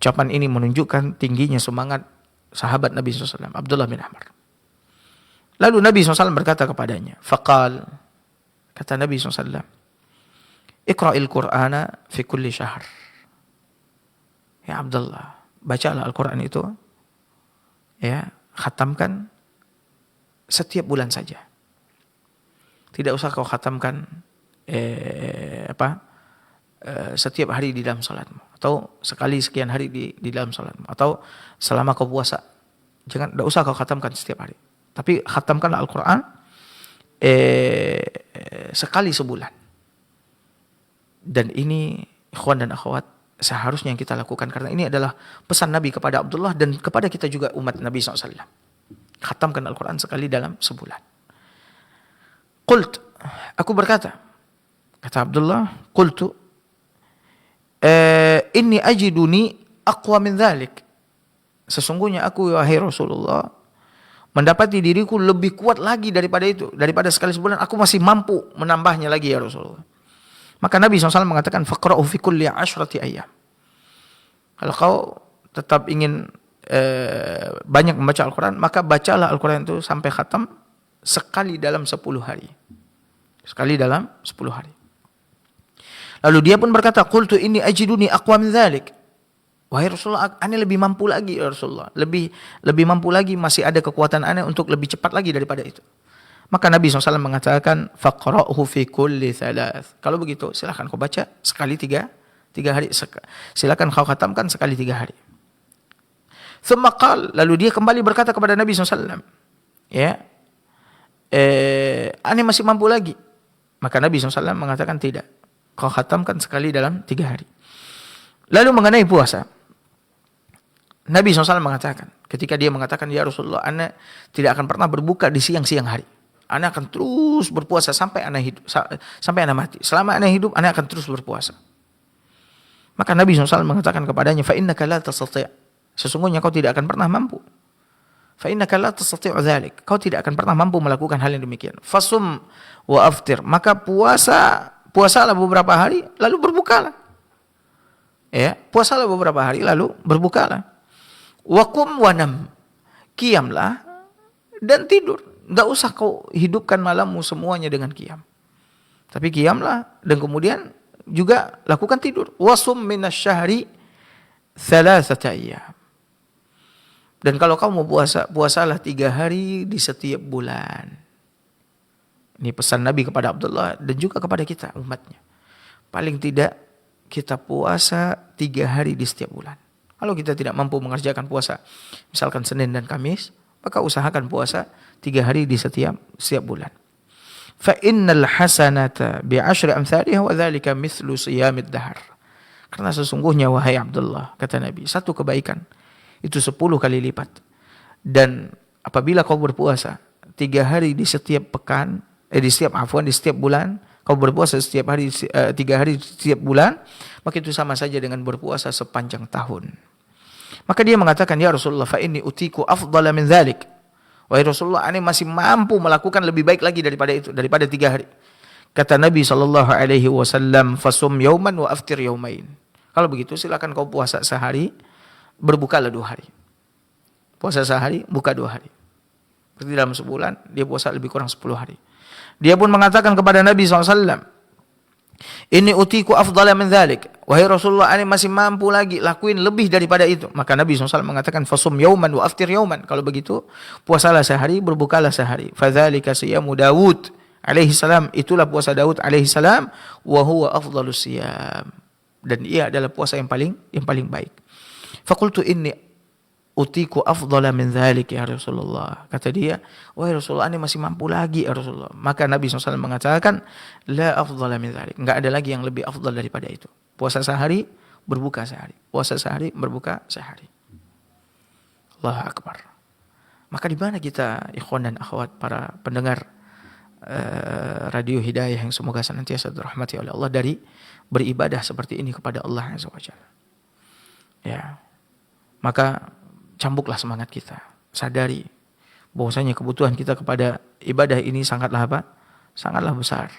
Ucapan ini menunjukkan tingginya semangat sahabat Nabi SAW, Abdullah bin Amr. Lalu Nabi SAW berkata kepadanya, faqal, kata Nabi SAW, iqra'il Qur'ana fi kulli syahr. Ya Abdullah, bacalah Al-Quran itu, ya, khatamkan setiap bulan saja. Tidak usah kau khatamkan setiap hari di dalam salatmu, atau sekali sekian hari di dalam salatmu, atau selama kau puasa. Tidak usah kau khatamkan setiap hari. Tapi khatamkan Al-Quran sekali sebulan. Dan ini ikhwan dan akhwat seharusnya yang kita lakukan, karena ini adalah pesan Nabi kepada Abdullah dan kepada kita juga umat Nabi SAW. Khatamkan Al-Quran sekali dalam sebulan. Qult, aku berkata, kata Abdullah, qultu inni ajiduni aqwa min dhalik. Sesungguhnya aku, wahai Rasulullah, mendapati diriku lebih kuat lagi daripada itu. Daripada sekali sebulan, aku masih mampu menambahnya lagi ya Rasulullah. Maka Nabi SAW mengatakan, faqra'u fi kulli 10 ayyam. Kalau kau tetap ingin banyak membaca Al-Quran, maka bacalah Al-Quran itu sampai khatam sekali dalam 10 hari. Sekali dalam 10 hari. Lalu dia pun berkata, qultu inni ajiduni aqwa min dhalik. Wahai Rasulullah, ane lebih mampu lagi ya Rasulullah. Lebih mampu lagi, masih ada kekuatan ane untuk lebih cepat lagi daripada itu. Maka Nabi SAW mengatakan, faqra'hu fi kulli 3. Kalau begitu, silakan kau baca sekali 3 hari. Silakan kau khatamkan sekali 3 hari. Thumma qal, lalu dia kembali berkata kepada Nabi SAW, ya, ane masih mampu lagi. Maka Nabi SAW mengatakan tidak. Kau khatamkan sekali dalam 3 hari. Lalu mengenai puasa, Nabi SAW mengatakan, ketika dia mengatakan, ya Rasulullah, ana tidak akan pernah berbuka di siang-siang hari. Ana akan terus berpuasa sampai ana hidup, sampai ana mati. Selama ana hidup, ana akan terus berpuasa. Maka Nabi SAW mengatakan kepadanya, fa innaka la tastati'. Sesungguhnya kau tidak akan pernah mampu. Fa innaka la tastati'u dzalik. Kau tidak akan pernah mampu melakukan hal yang demikian. Fasum wa aftir. Maka puasalah beberapa hari lalu berbukalah. Ya, puasalah beberapa hari lalu berbukalah. Wa qum wa nam. Qiyamlah dan tidur. Enggak usah kau hidupkan malammu semuanya dengan qiyam. Tapi qiyamlah dan kemudian juga lakukan tidur. Wasum minasyahri 3 ayyam. Dan kalau kau mau puasa, puasalah 3 hari di setiap bulan. Ini pesan Nabi kepada Abdullah dan juga kepada kita umatnya. Paling tidak kita puasa 3 hari di setiap bulan. Kalau kita tidak mampu mengerjakan puasa, misalkan Senin dan Kamis, maka usahakan puasa 3 hari di setiap bulan. Fa innal hasanata bi 10 amsalihha wa dzalika mithlu siyamid dahr. Karena sesungguhnya wahai Abdullah, kata Nabi, satu kebaikan itu 10 kali lipat. Dan apabila kau berpuasa 3 hari di setiap pekan, di setiap bulan, kau berpuasa setiap hari 3 hari setiap bulan, maka itu sama saja dengan berpuasa sepanjang tahun. Maka dia mengatakan, ya Rasulullah, fa inni utiku afdala min dzalik. Wahai Rasulullah, ana masih mampu melakukan lebih baik lagi daripada itu, daripada 3 hari. Kata Nabi SAW, fasum yauman wa aftir yaumain. Kalau begitu silakan kau puasa sehari, berbukalah 2 hari. Puasa sehari, buka 2 hari. Berarti dalam sebulan dia puasa lebih kurang 10 hari. Dia pun mengatakan kepada Nabi SAW, ini utiku afdala min dzalik. Wahai Rasulullah, ana masih mampu lagi lakuin lebih daripada itu. Maka Nabi SAW mengatakan, fasum yauman wa aftir yauman. Kalau begitu, puasalah sehari, berbukalah sehari. Fadzalika siyamu Daud alaihi salam. Itulah puasa Daud alaihi salam. Wa huwa afdalus siyam. Dan ia adalah puasa yang paling baik. Faqultu inni utiku afdala min dzalik ya Rasulullah. Kata dia, wahai Rasulullah, ini masih mampu lagi ya Rasulullah. Maka Nabi SAW mengatakan, la afdala min dzalik. Enggak ada lagi yang lebih afdal daripada itu. Puasa sehari, berbuka sehari. Puasa sehari, berbuka sehari. Allahu Akbar. Maka di mana kita, ikhwan dan akhwat, para pendengar Radio Hidayah yang semoga senantiasa dirahmati oleh Allah, dari beribadah seperti ini kepada Allah Azza wa Jalla. Ya. Maka cambuklah semangat kita. Sadari bahwasanya kebutuhan kita kepada ibadah ini sangatlah apa? Sangatlah besar.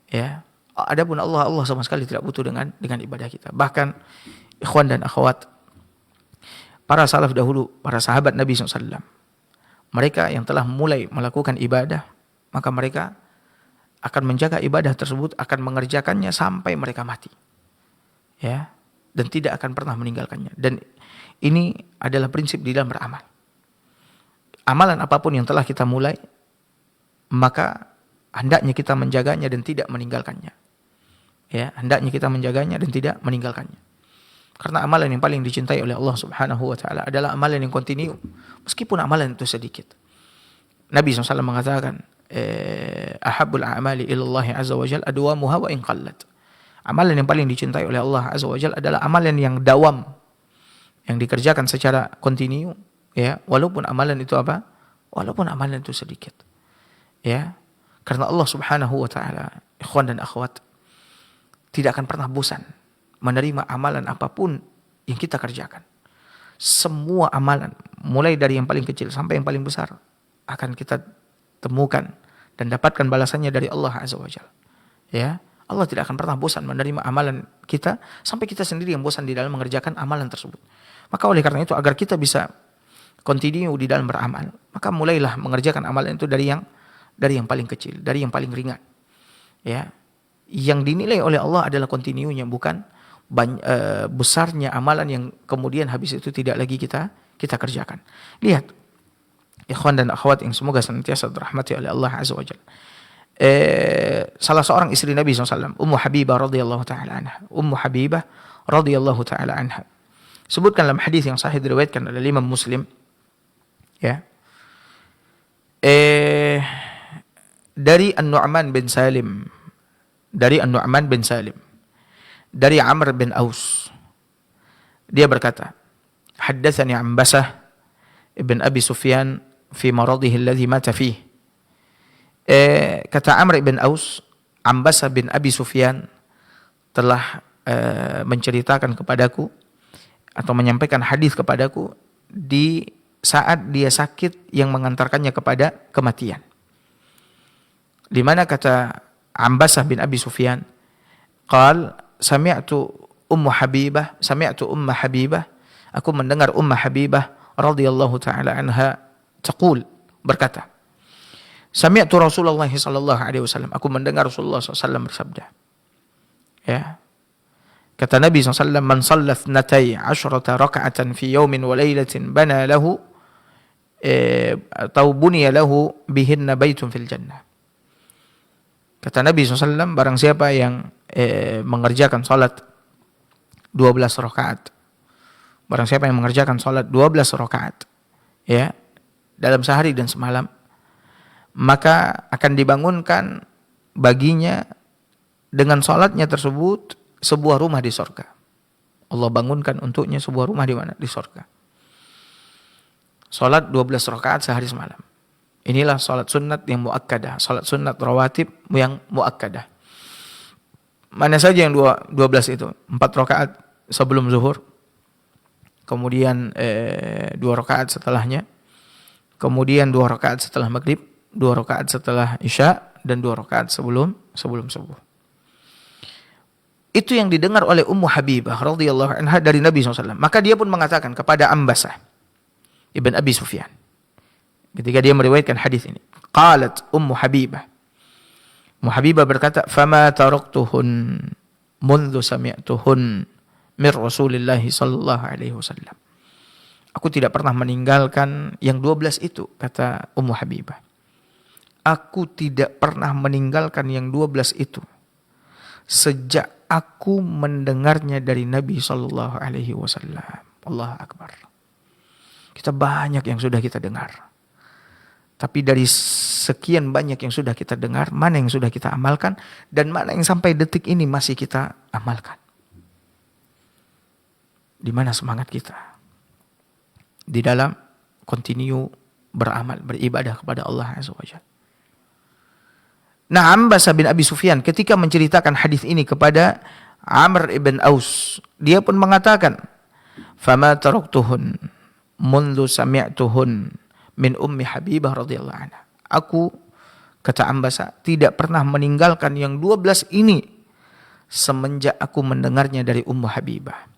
Ya. Adapun Allah sama sekali tidak butuh dengan ibadah kita. Bahkan ikhwan dan akhwat, para salaf dahulu, para sahabat Nabi SAW, mereka yang telah mulai melakukan ibadah, maka mereka akan menjaga ibadah tersebut, akan mengerjakannya sampai mereka mati. Ya, dan tidak akan pernah meninggalkannya. Dan ini adalah prinsip di dalam beramal. Amalan apapun yang telah kita mulai, maka hendaknya kita menjaganya dan tidak meninggalkannya. Ya, hendaknya kita menjaganya dan tidak meninggalkannya. Karena amalan yang paling dicintai oleh Allah Subhanahu wa taala adalah amalan yang kontinu, meskipun amalan itu sedikit. Nabi SAW mengatakan, ahabbul a'mali ilallahi azza wa jalla adwamuha wa in qallat. Amalan yang paling dicintai oleh Allah azza wa jalla adalah amalan yang dawam, yang dikerjakan secara kontinu, ya, walaupun amalan itu apa? Walaupun amalan itu sedikit. Ya. Karena Allah Subhanahu wa taala, ikhwan dan akhwat, tidak akan pernah bosan menerima amalan apapun yang kita kerjakan. Semua amalan, mulai dari yang paling kecil sampai yang paling besar, akan kita temukan dan dapatkan balasannya dari Allah Azza wa Jalla. Ya, Allah tidak akan pernah bosan menerima amalan kita sampai kita sendiri yang bosan di dalam mengerjakan amalan tersebut. Maka oleh karena itu, agar kita bisa continue di dalam beramal, maka mulailah mengerjakan amalan itu dari yang paling kecil, dari yang paling ringan. Ya, yang dinilai oleh Allah adalah continuenya, bukan besarnya amalan yang kemudian habis itu tidak lagi kita kerjakan. Lihat, ikhwan dan akhwat yang semoga senantiasa dirahmati oleh Allah Azza wa Jalla. Salah seorang istri Nabi SAW, Ummu Habibah radhiyallahu taala anha. Ummu Habibah radhiyallahu taala anha. Sebutkan dalam hadis yang sahih diriwayatkan oleh Imam Muslim. Ya. Dari An-Nu'man bin Salim. Dari An-Nu'man bin Salim. Dari Amr bin Aus. Dia berkata, haddatsani Ambasah ibn Abi Sufyan fi maradihi alladhi mata fihi. Kata Amr bin Aus, Ambasah bin Abi Sufyan telah menceritakan kepadaku atau menyampaikan hadis kepadaku di saat dia sakit yang mengantarkannya kepada kematian. Di mana kata Ambasah bin Abi Sufyan, qal sami'tu Ummu Habibah, aku mendengar Ummu Habibah radhiyallahu taala anha taqul, berkata, sami'tu Rasulullah sallallahu alaihi wasallam, aku mendengar Rasulullah sallallahu bersabda. Ya. Kata Nabi SAW, man shalla 12 raka'atan fi yawmin wa lailatin bana lahu atau buniya lahu bihinna baitun fil jannah. Kata Nabi SAW, barang siapa yang mengerjakan salat 12 rakaat. Barang siapa yang mengerjakan salat 12 rakaat, ya, dalam sehari dan semalam, maka akan dibangunkan baginya dengan salatnya tersebut sebuah rumah di surga. Allah bangunkan untuknya sebuah rumah di mana? Di surga. Salat 12 rakaat sehari semalam. Inilah salat sunat yang muakkadah, salat sunat rawatib yang muakkadah. Mana saja yang 12 itu? 4 rakaat sebelum zuhur, kemudian 2 rakaat setelahnya, kemudian 2 rakaat setelah maghrib, 2 rakaat setelah isya, dan 2 rakaat sebelum subuh. Itu yang didengar oleh Ummu Habibah radhiyallahu anha dari Nabi SAW. Maka dia pun mengatakan kepada Ambasah ibn Abi Sufyan, ketika dia meriwayatkan hadis ini, qalat Ummu Habibah, Ummu Habibah berkata, fama taraktuhun mundu sami'tuhun min Rasulillah sallallahu alaihi wasallam. Aku tidak pernah meninggalkan yang 12 itu, kata Ummu Habibah. Aku tidak pernah meninggalkan yang 12 itu sejak aku mendengarnya dari Nabi sallallahu alaihi wasallam. Allahu akbar. Kita banyak yang sudah kita dengar. Tapi dari sekian banyak yang sudah kita dengar, mana yang sudah kita amalkan dan mana yang sampai detik ini masih kita amalkan? Di mana semangat kita? Di dalam continue beramal, beribadah kepada Allah Azza wa Jalla. Nah, Ambasah bin Abi Sufyan ketika menceritakan hadis ini kepada Amr ibn Aus, dia pun mengatakan, "Fama taraktuhun mundu sami'tuhun min Ummi Habibah radhiyallahu anha." Aku, kata Ambasah, tidak pernah meninggalkan yang 12 ini semenjak aku mendengarnya dari Ummu Habibah.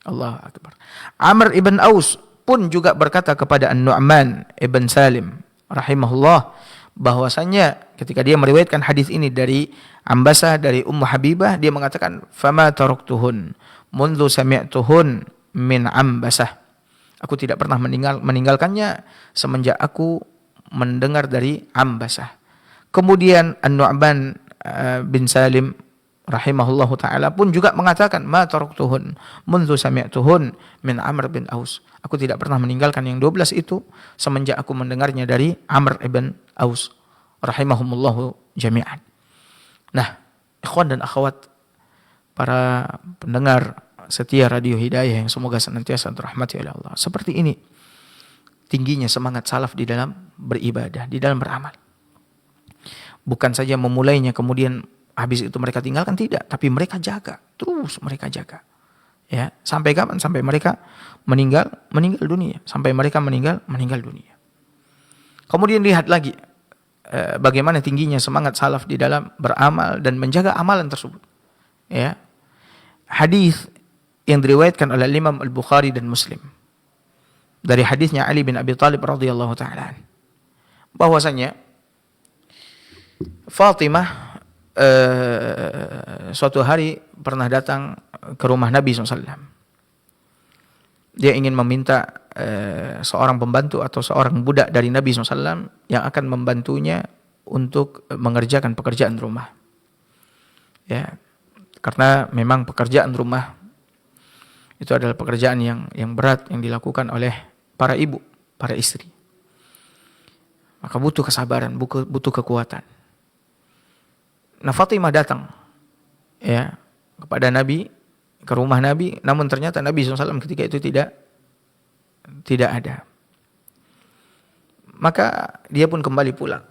Allahu Akbar. Amr ibn Aus pun juga berkata kepada An-Nu'man ibn Salim rahimahullah bahwasanya ketika dia meriwayatkan hadis ini dari Ambasah dari Ummu Habibah, dia mengatakan fama taraktuhun mundu sami'tuhun min Ambasah. Aku tidak pernah meninggalkannya semenjak aku mendengar dari Ambasah. Kemudian An-Nu'man bin Salim rahimahullahu taala pun juga mengatakan ma taraktuhun mundu sami'tuhun min Amr bin Aus. Aku tidak pernah meninggalkan yang 12 itu semenjak aku mendengarnya dari Amr ibn Aus rahimahumullahu jami'an. Nah, ikhwan dan akhwat para pendengar setia Radio Hidayah yang semoga senantiasa dirahmati oleh Allah. Seperti ini tingginya semangat salaf di dalam beribadah, di dalam beramal. Bukan saja memulainya kemudian habis itu mereka tinggalkan, tidak, tapi mereka jaga, terus mereka jaga. Ya, sampai kapan? Sampai mereka meninggal dunia, sampai mereka meninggal dunia. Kemudian lihat lagi bagaimana tingginya semangat salaf di dalam beramal dan menjaga amalan tersebut. Ya. Hadis yang diriwayatkan oleh Imam Al-Bukhari dan Muslim dari hadisnya Ali bin Abi Thalib radhiyallahu taala bahwasanya Fatimah suatu hari pernah datang ke rumah Nabi SAW. Dia ingin meminta seorang pembantu atau seorang budak dari Nabi SAW yang akan membantunya untuk mengerjakan pekerjaan rumah. Ya, karena memang pekerjaan rumah itu adalah pekerjaan yang berat yang dilakukan oleh para ibu, para istri. Maka butuh kesabaran, butuh kekuatan. Nah, Fatimah datang ya kepada Nabi, ke rumah Nabi, namun ternyata Nabi SAW ketika itu tidak ada. Maka dia pun kembali pulang.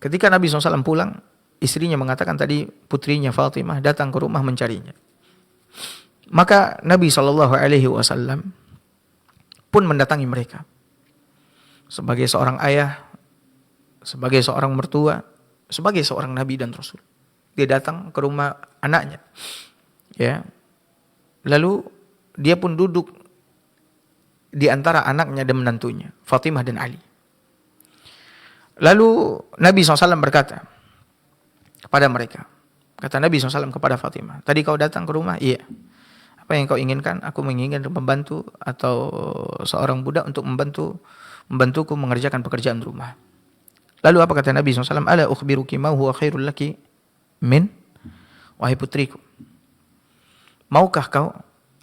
Ketika Nabi SAW pulang, istrinya mengatakan tadi putrinya Fatimah datang ke rumah mencarinya. Maka Nabi SAW pun mendatangi mereka. Sebagai seorang ayah, sebagai seorang mertua, sebagai seorang Nabi dan Rasul. Dia datang ke rumah anaknya. Ya. Lalu dia pun duduk di antara anaknya dan menantunya, Fatimah dan Ali. Lalu Nabi SAW berkata kepada mereka, kata Nabi SAW kepada Fatimah, tadi kau datang ke rumah? Iya. Apa yang kau inginkan? Aku menginginkan pembantu atau seorang budak untuk membantuku mengerjakan pekerjaan rumah. Lalu apa kata Nabi SAW? Ala ukhbiruki ma huwa khairul laki min, wahai putriku, maukah kau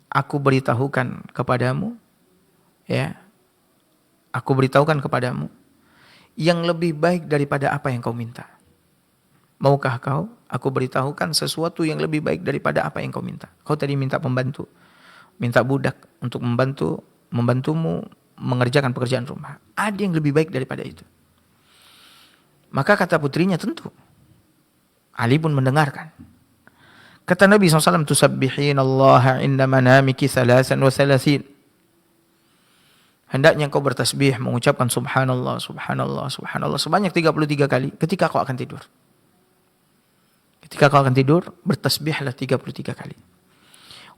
aku beritahukan kepadamu, ya, aku beritahukan kepadamu yang lebih baik daripada apa yang kau minta. Maukah kau aku beritahukan sesuatu yang lebih baik daripada apa yang kau minta. Kau tadi minta pembantu, minta budak untuk membantumu mengerjakan pekerjaan rumah. Ada yang lebih baik daripada itu. Maka kata putrinya, tentu. Ali pun mendengarkan. Kata Nabi SAW, tusabbihinallaha inda manamiki 33. Hendaknya kau bertasbih, mengucapkan subhanallah, subhanallah, subhanallah sebanyak 33 kali ketika kau akan tidur. Ketika kau akan tidur, bertasbihlah 33 kali.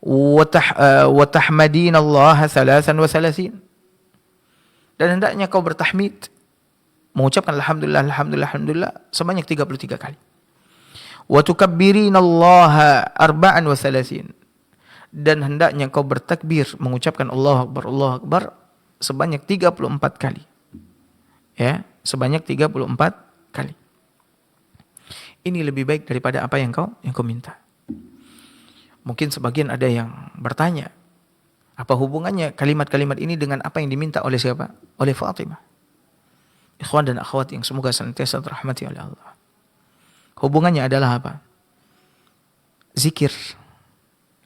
Wa tahmadinallaha 33. Dan hendaknya kau bertahmid, mengucapkan alhamdulillah, alhamdulillah, alhamdulillah sebanyak 33 kali. Wa tukabbirinallaha 34. Dan hendaknya kau bertakbir, mengucapkan Allahu Akbar, Allahu Akbar sebanyak 34 kali. Ya, sebanyak 34 kali. Ini lebih baik daripada apa yang kau minta. Mungkin sebagian ada yang bertanya, apa hubungannya kalimat-kalimat ini dengan apa yang diminta oleh siapa? Oleh Fatimah. Ikhwan dan akhwat yang semoga senantiasa dirahmati oleh Allah. Hubungannya adalah apa? Zikir.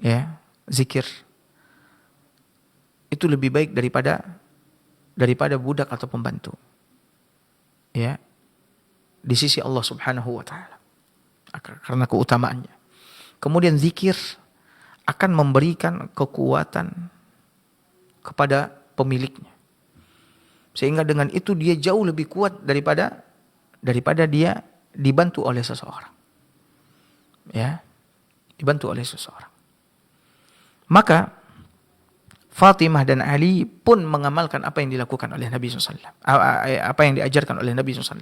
Ya, zikir. Itu lebih baik daripada budak atau pembantu. Ya. Di sisi Allah Subhanahu wa taala. Karena keutamaannya. Kemudian zikir akan memberikan kekuatan kepada pemiliknya. Sehingga dengan itu dia jauh lebih kuat daripada dia dibantu oleh seseorang. Ya, dibantu oleh seseorang. Maka Fatimah dan Ali pun mengamalkan apa yang dilakukan oleh Nabi SAW. Apa yang diajarkan oleh Nabi SAW.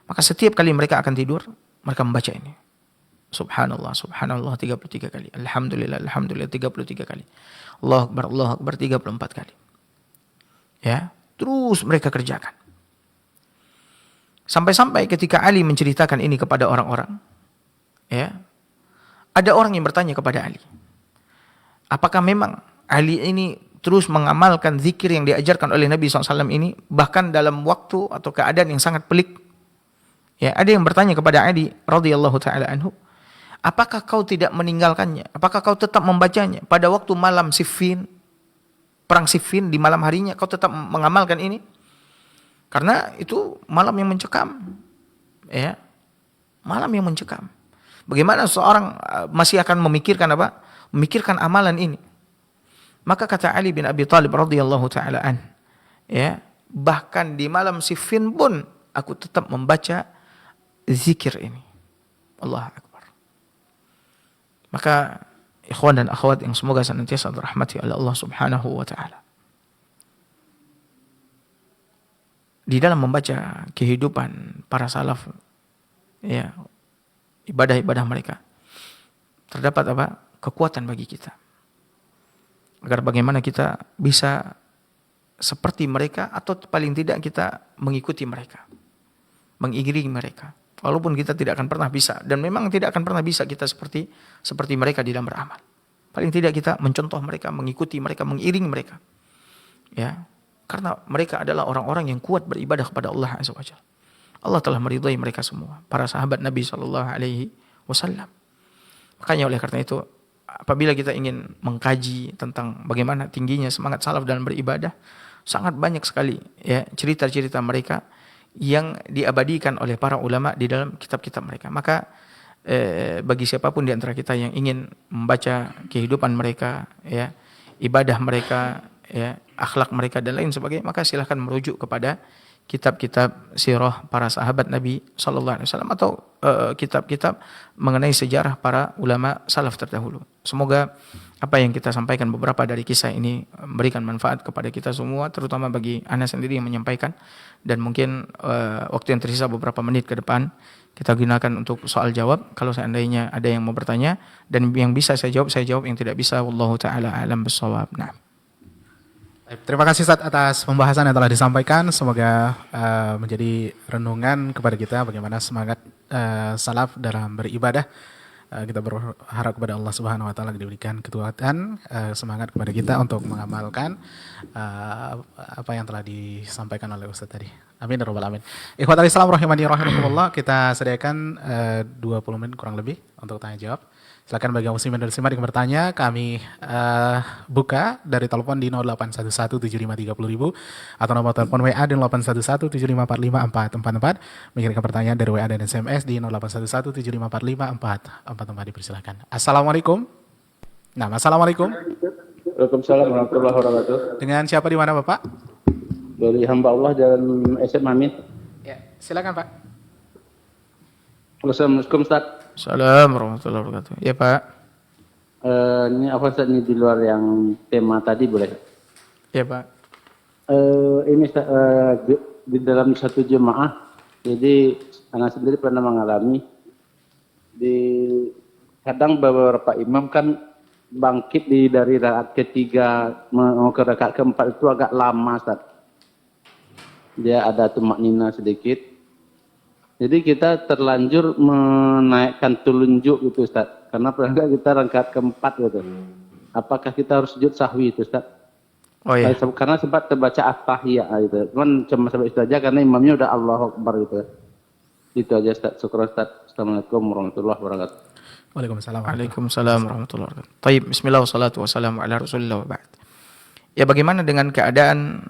Maka setiap kali mereka akan tidur, mereka membaca ini. Subhanallah, subhanallah 33 kali. Alhamdulillah, alhamdulillah 33 kali. Allah Akbar 34 kali. Ya, terus mereka kerjakan. Sampai-sampai ketika Ali menceritakan ini kepada orang-orang, ya, ada orang yang bertanya kepada Ali, apakah memang Ali ini terus mengamalkan zikir yang diajarkan oleh Nabi SAW ini, bahkan dalam waktu atau keadaan yang sangat pelik? Ya, ada yang bertanya kepada Ali radhiyallahu taala anhu, apakah kau tidak meninggalkannya? Apakah kau tetap membacanya pada waktu malam Siffin, perang Siffin di malam harinya kau tetap mengamalkan ini? Karena itu malam yang mencekam. Ya. Malam yang mencekam. Bagaimana seorang masih akan memikirkan apa? Memikirkan amalan ini. Maka kata Ali bin Abi Thalib radhiyallahu taala an, ya, bahkan di malam Siffin pun aku tetap membaca zikir ini. Allahu Akbar. Maka ikhwan dan akhwat yang semoga senantiasa dirahmati oleh Allah Subhanahu wa taala. Di dalam membaca kehidupan para salaf, ya, ibadah-ibadah mereka, terdapat apa? Kekuatan bagi kita. Agar bagaimana kita bisa seperti mereka atau paling tidak kita mengikuti mereka, mengiringi mereka. Walaupun kita tidak akan pernah bisa, dan memang tidak akan pernah bisa kita seperti mereka di dalam beramal. Paling tidak kita mencontoh mereka, mengikuti mereka, mengiringi mereka. Ya, karena mereka adalah orang-orang yang kuat beribadah kepada Allah Azza wa Jalla. Allah telah meridhai mereka semua, para sahabat Nabi SAW. Makanya oleh karena itu, apabila kita ingin mengkaji tentang bagaimana tingginya semangat salaf dalam beribadah, sangat banyak sekali ya cerita-cerita mereka yang diabadikan oleh para ulama di dalam kitab-kitab mereka. Maka bagi siapapun di antara kita yang ingin membaca kehidupan mereka, ya, ibadah mereka, ya, akhlak mereka dan lain sebagainya, maka silahkan merujuk kepada kitab-kitab sirah para sahabat Nabi SAW atau kitab-kitab mengenai sejarah para ulama salaf terdahulu. Semoga apa yang kita sampaikan beberapa dari kisah ini memberikan manfaat kepada kita semua, terutama bagi Ana sendiri yang menyampaikan, dan mungkin waktu yang tersisa beberapa menit ke depan kita gunakan untuk soal jawab. Kalau seandainya ada yang mau bertanya dan yang bisa saya jawab, yang tidak bisa wallahu taala alam bissawab. Nah.
Terima kasih Ustaz atas pembahasan yang telah disampaikan. Semoga menjadi renungan kepada kita bagaimana semangat salaf dalam beribadah. Kita berharap kepada Allah Subhanahu wa taala diberikan kekuatan, semangat kepada kita untuk mengamalkan apa yang telah disampaikan oleh Ustaz tadi. Amin ya rabbal alamin. Ikhwatal Islam rahimani rahimakumullah, kita sediakan 20 menit kurang lebih untuk tanya jawab. Silakan bagi muslimin dan muslimat yang bertanya, kami buka dari telepon di 08117530.000 atau nomor telepon WA di 081175454444. Mengirimkan pertanyaan dari WA dan SMS di 081175454444. Dipersilakan. Assalamualaikum. Nah, assalamualaikum.
Waalaikumsalam warahmatullahi wabarakatuh.
Dengan siapa di mana Bapak?
Dari hamba Allah dan SM Amin.
Ya, silakan Pak.
Assalamualaikum Ustaz.
Assalamualaikum warahmatullahi wabarakatuh. Ya Pak.
Ini apa Ustaz, ini di luar yang tema tadi boleh?
Ya Pak.
Ini di dalam satu jemaah, jadi anak sendiri pernah mengalami kadang beberapa imam kan bangkit dari rakaat ketiga mau ke rakaat keempat itu agak lama Ustaz. Dia ada tumak nina sedikit. Jadi kita terlanjur menaikkan telunjuk gitu Ustaz. Karena pernah kita rakaat keempat gitu. Apakah kita harus sujud sahwi itu Ustaz?
Oh iya.
Karena sempat terbaca at-tahiyah gitu. Cuman cuma sampai itu aja karena imamnya udah Allahu Akbar gitu. Itu aja Ustaz. Syukur Ustaz. Assalamualaikum warahmatullahi wabarakatuh.
Waalaikumsalam.
Waalaikumsalam warahmatullahi wabarakatuh. Taib, bismillah wassalatu wassalamu ala rasulillah wa ba'd. Ya, bagaimana dengan keadaan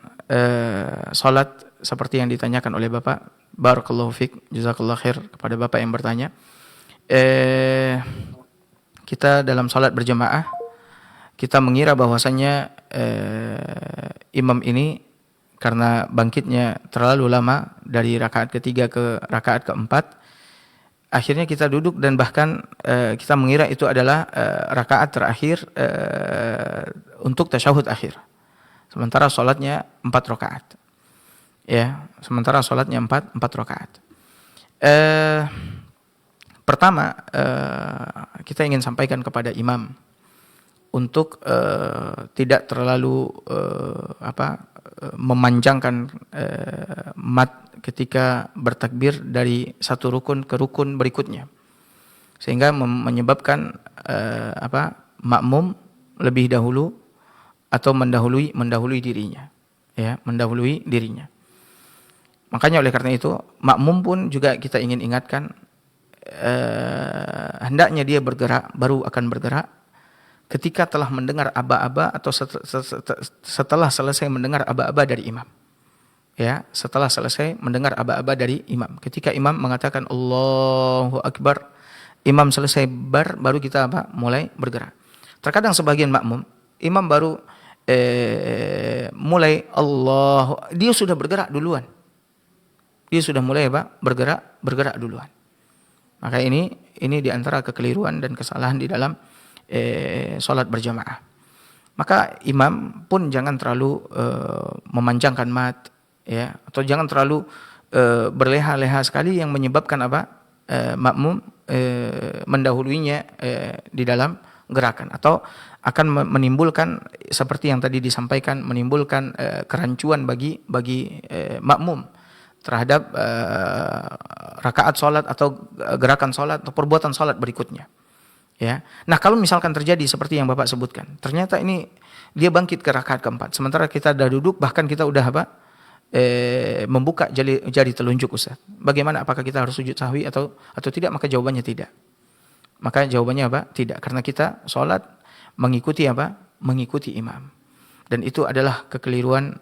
salat seperti yang ditanyakan oleh Bapak? Barakallahu fiik, jazakallahu khair kepada Bapak yang bertanya. Kita dalam salat berjamaah, kita mengira bahwasannya imam ini karena bangkitnya terlalu lama dari rakaat ketiga ke rakaat keempat, akhirnya kita duduk dan bahkan kita mengira itu adalah rakaat terakhir untuk tasyahud akhir. Sementara sholatnya 4 rakaat. Ya, sementara sholatnya 4 rakaat. Pertama, kita ingin sampaikan kepada imam untuk tidak terlalu memanjangkan mat ketika bertakbir dari satu rukun ke rukun berikutnya, sehingga menyebabkan makmum lebih dahulu atau mendahului dirinya, ya, mendahului dirinya. Makanya oleh karena itu makmum pun juga kita ingin ingatkan, hendaknya dia bergerak, baru akan bergerak ketika telah mendengar aba-aba atau setelah selesai mendengar aba-aba dari imam. Ya, setelah selesai mendengar aba-aba dari imam. Ketika imam mengatakan Allahu Akbar, imam selesai baru kita mulai bergerak. Terkadang sebagian makmum, imam baru mulai dia sudah bergerak duluan. Dia sudah mulai bergerak duluan. Maka ini di antara kekeliruan dan kesalahan di dalam sholat berjamaah. Maka imam pun jangan terlalu memanjangkan mat, ya, atau jangan terlalu berleha-leha sekali yang menyebabkan makmum mendahuluinya di dalam gerakan, atau akan menimbulkan seperti yang tadi disampaikan, menimbulkan kerancuan bagi makmum terhadap rakaat sholat atau gerakan sholat atau perbuatan sholat berikutnya. Ya, nah kalau misalkan terjadi seperti yang Bapak sebutkan, ternyata ini dia bangkit ke rakaat keempat, sementara kita sudah duduk, bahkan kita udah membuka jari telunjuk, Ustaz. Bagaimana? Apakah kita harus sujud sahwi atau tidak? Maka jawabannya tidak. Maka jawabannya tidak, karena kita sholat mengikuti mengikuti imam, dan itu adalah kekeliruan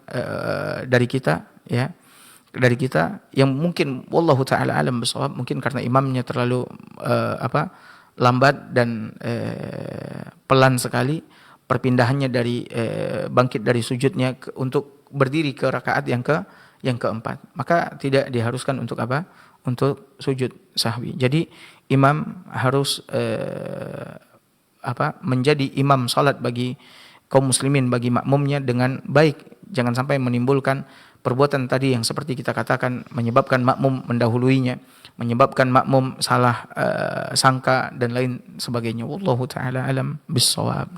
dari kita, ya. Dari kita yang mungkin wallahu taala alam bisawab, mungkin karena imamnya terlalu lambat dan pelan sekali perpindahannya dari bangkit dari sujudnya untuk berdiri ke rakaat yang keempat, maka tidak diharuskan untuk untuk sujud sahwi. Jadi imam harus menjadi imam salat bagi kaum muslimin, bagi makmumnya dengan baik, jangan sampai menimbulkan perbuatan tadi yang seperti kita katakan menyebabkan makmum mendahuluinya, menyebabkan makmum salah sangka dan lain sebagainya. Wallahu taala alam bissawab.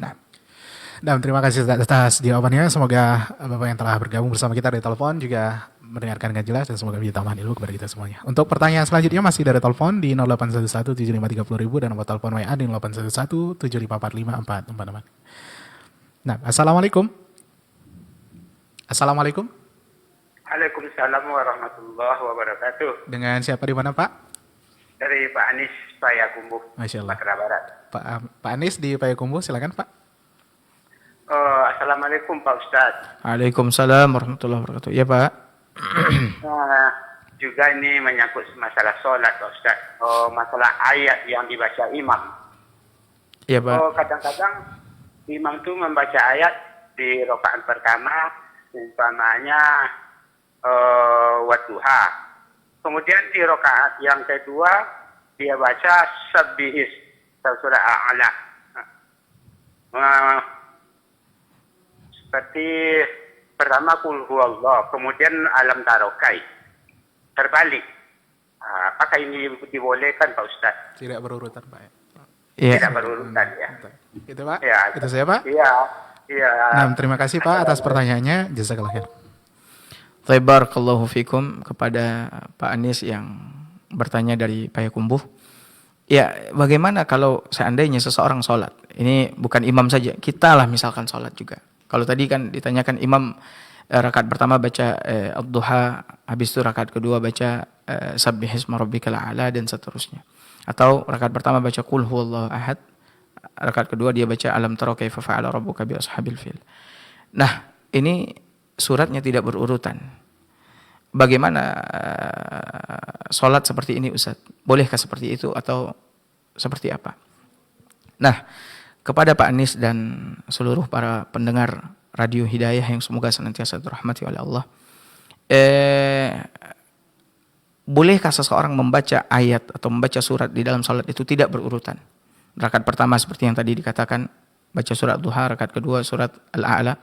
Dan terima kasih atas jawabannya. Semoga Bapak yang telah bergabung bersama kita dari telepon juga mendengarkan dengan jelas dan semoga bisa tambahan ilmu kepada kita semuanya. Untuk pertanyaan selanjutnya masih dari telepon di 08117530.000 dan nomor telepon WA di 0811754544. Nah, assalamualaikum. Assalamualaikum.
Waalaikumsalam warahmatullahi wabarakatuh.
Dengan siapa di mana, Pak?
Dari Pak Anis Payakumbuh,
Masya Allah.
Sumatera Barat.
Pak Anis di Payakumbuh, silakan Pak.
Assalamualaikum Pak Ustadz.
Waalaikumsalam warahmatullahi wabarakatuh. Ya Pak.
Juga ini menyangkut masalah sholat Pak Ustadz. Masalah ayat yang dibaca imam.
Ya Pak.
Kadang-kadang imam itu membaca ayat di rakaat pertama, umpamanya wadduha. Kemudian di rakaat yang kedua dia baca sabbihis, surah A'la. Seperti pertama qul huwallah, kemudian alam tarokai. Terbalik. Apakah ini dibolehkan Pak Ustaz?
Tidak berurutan Pak.
Ya.
Tidak berurutan ya.
Itu Pak?
Ya.
Itu saya Pak?
Iya. Iya.
Nah, terima kasih Pak atas pertanyaannya. Jazakallah khair.
Barakallahu fikum kepada Pak Anis yang bertanya dari Payakumbuh. Ya, bagaimana kalau seandainya seseorang sholat? Ini bukan imam saja, kita lah misalkan sholat juga. Kalau tadi kan ditanyakan imam rakaat pertama baca ad-duha, habis itu rakaat kedua baca sabbihisma rabbikal a'la dan seterusnya. Atau rakaat pertama baca qul huwallahu ahad, rakaat kedua dia baca alam tara kaifa fa'ala rabbuka bi ashabil fil. Nah, ini suratnya tidak berurutan. Bagaimana sholat seperti ini Ustaz? Bolehkah seperti itu atau seperti apa? Nah, kepada Pak Anis dan seluruh para pendengar Radio Hidayah yang semoga senantiasa dirahmati oleh Allah. bolehkah seseorang membaca ayat atau membaca surat di dalam salat itu tidak berurutan? Rakaat pertama seperti yang tadi dikatakan, baca surat duha, rakaat kedua surat Al-A'la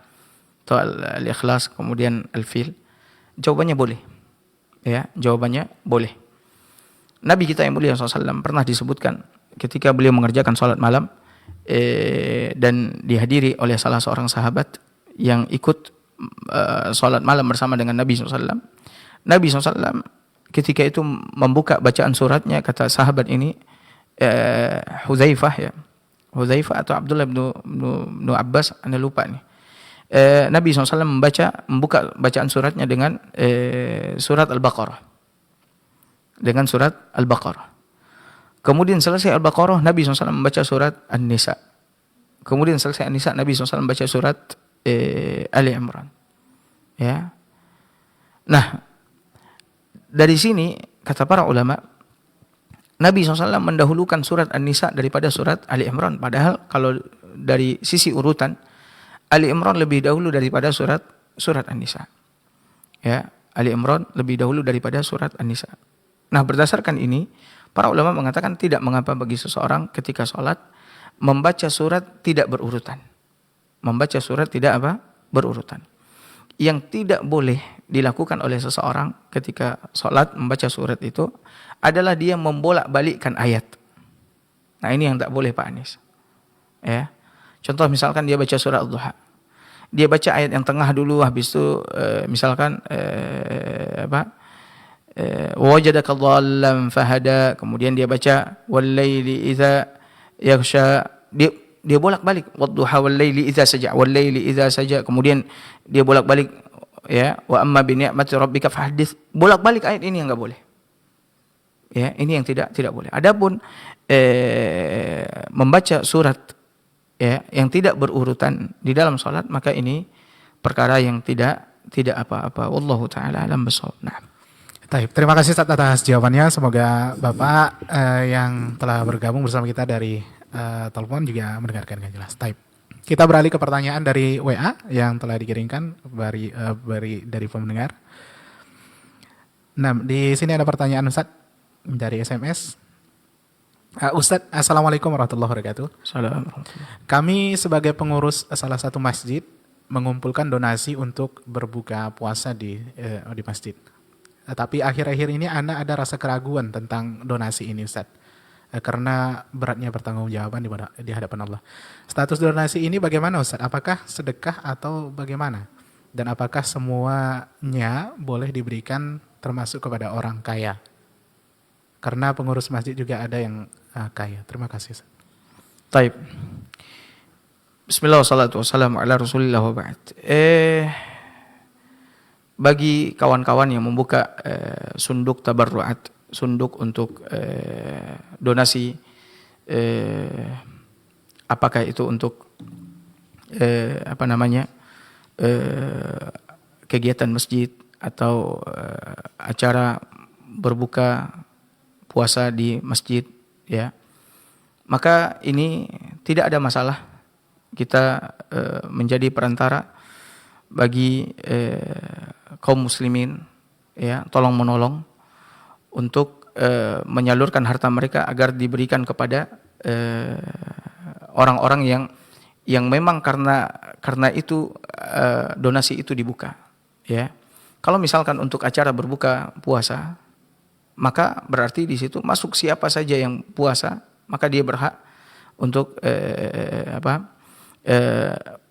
atau Al-Ikhlas, kemudian Al-Fil. Jawabannya boleh. Ya, jawabannya boleh. Nabi kita yang mulia SAW pernah disebutkan ketika beliau mengerjakan salat malam dan dihadiri oleh salah seorang sahabat yang ikut salat malam bersama dengan Nabi SAW. Nabi SAW ketika itu membuka bacaan suratnya, kata sahabat ini Hudzaifah ya. Hudzaifah atau Abdullah bin Abbas, Anda lupa nih. Nabi SAW membuka bacaan suratnya dengan surat Al-Baqarah. Dengan surat Al-Baqarah. Kemudian selesai Al-Baqarah, Nabi SAW membaca surat An-Nisa. Kemudian selesai An-Nisa, Nabi SAW membaca surat Ali Imran. Ya. Nah, dari sini kata para ulama, Nabi SAW mendahulukan surat An-Nisa daripada surat Ali Imran. Padahal kalau dari sisi urutan, Ali Imran lebih dahulu daripada surat An-Nisa. Ya, Ali Imran lebih dahulu daripada surat An-Nisa. Nah, berdasarkan ini, para ulama mengatakan tidak mengapa bagi seseorang ketika sholat membaca surat tidak berurutan. Membaca surat tidak berurutan. Yang tidak boleh dilakukan oleh seseorang ketika sholat membaca surat itu adalah dia membolak-balikkan ayat. Nah, ini yang tak boleh Pak Anies. Ya. Contoh misalkan dia baca surat Ad-Duha. Dia baca ayat yang tengah dulu, habis itu misalkan wajadaka dhallan fahada, kemudian dia baca wal-laili idza yaghsha, dia bolak-balik wadduha wal-laili idza saja, wal-laili idza saja, kemudian dia bolak-balik ya wa amma bi ni'mati rabbika fahaddits, bolak-balik ayat ini yang enggak boleh. Ya, ini yang tidak boleh. Adapun membaca surat ya yang tidak berurutan di dalam salat, maka ini perkara yang tidak apa-apa. Wallahu taala alam bissawab. Nah.
Baik, terima kasih Ustaz atas jawabannya. Semoga Bapak yang telah bergabung bersama kita dari telepon juga mendengarkan dengan jelas. Baik. Kita beralih ke pertanyaan dari WA yang telah dikirimkan dari pendengar. Nah, di sini ada pertanyaan Ustaz dari SMS. Ustaz, Assalamualaikum warahmatullahi wabarakatuh.
Assalamualaikum.
Kami sebagai pengurus salah satu masjid mengumpulkan donasi untuk berbuka puasa di masjid. Tapi akhir-akhir ini ada rasa keraguan tentang donasi ini Ustaz. Karena beratnya pertanggungjawaban di hadapan Allah. Status donasi ini bagaimana Ustaz? Apakah sedekah atau bagaimana? Dan apakah semuanya boleh diberikan termasuk kepada orang kaya? Karena pengurus masjid juga ada yang kaya. Terima kasih Ustaz.
Taib. Bismillah wassalatu wassalamu ala rasulillah wa ba'd. Bagi kawan-kawan yang membuka sunduk tabarruat, sunduk untuk donasi, apakah itu untuk kegiatan masjid atau acara berbuka puasa di masjid, ya, maka ini tidak ada masalah kita menjadi perantara bagi kaum muslimin, ya, tolong menolong untuk menyalurkan harta mereka agar diberikan kepada orang-orang yang memang karena itu donasi itu dibuka, ya. Kalau misalkan untuk acara berbuka puasa, maka berarti di situ masuk siapa saja yang puasa, maka dia berhak untuk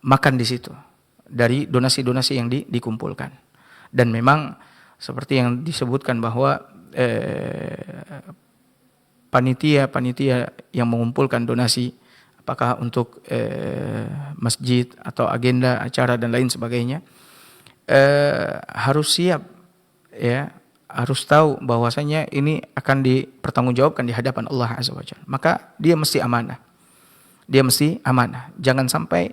makan di situ dari donasi-donasi yang dikumpulkan. Dan memang seperti yang disebutkan bahwa panitia yang mengumpulkan donasi, apakah untuk masjid atau agenda acara dan lain sebagainya, harus siap, ya, harus tahu bahwasanya ini akan dipertanggungjawabkan di hadapan Allah Azza wa Jalla. Maka dia mesti amanah. Jangan sampai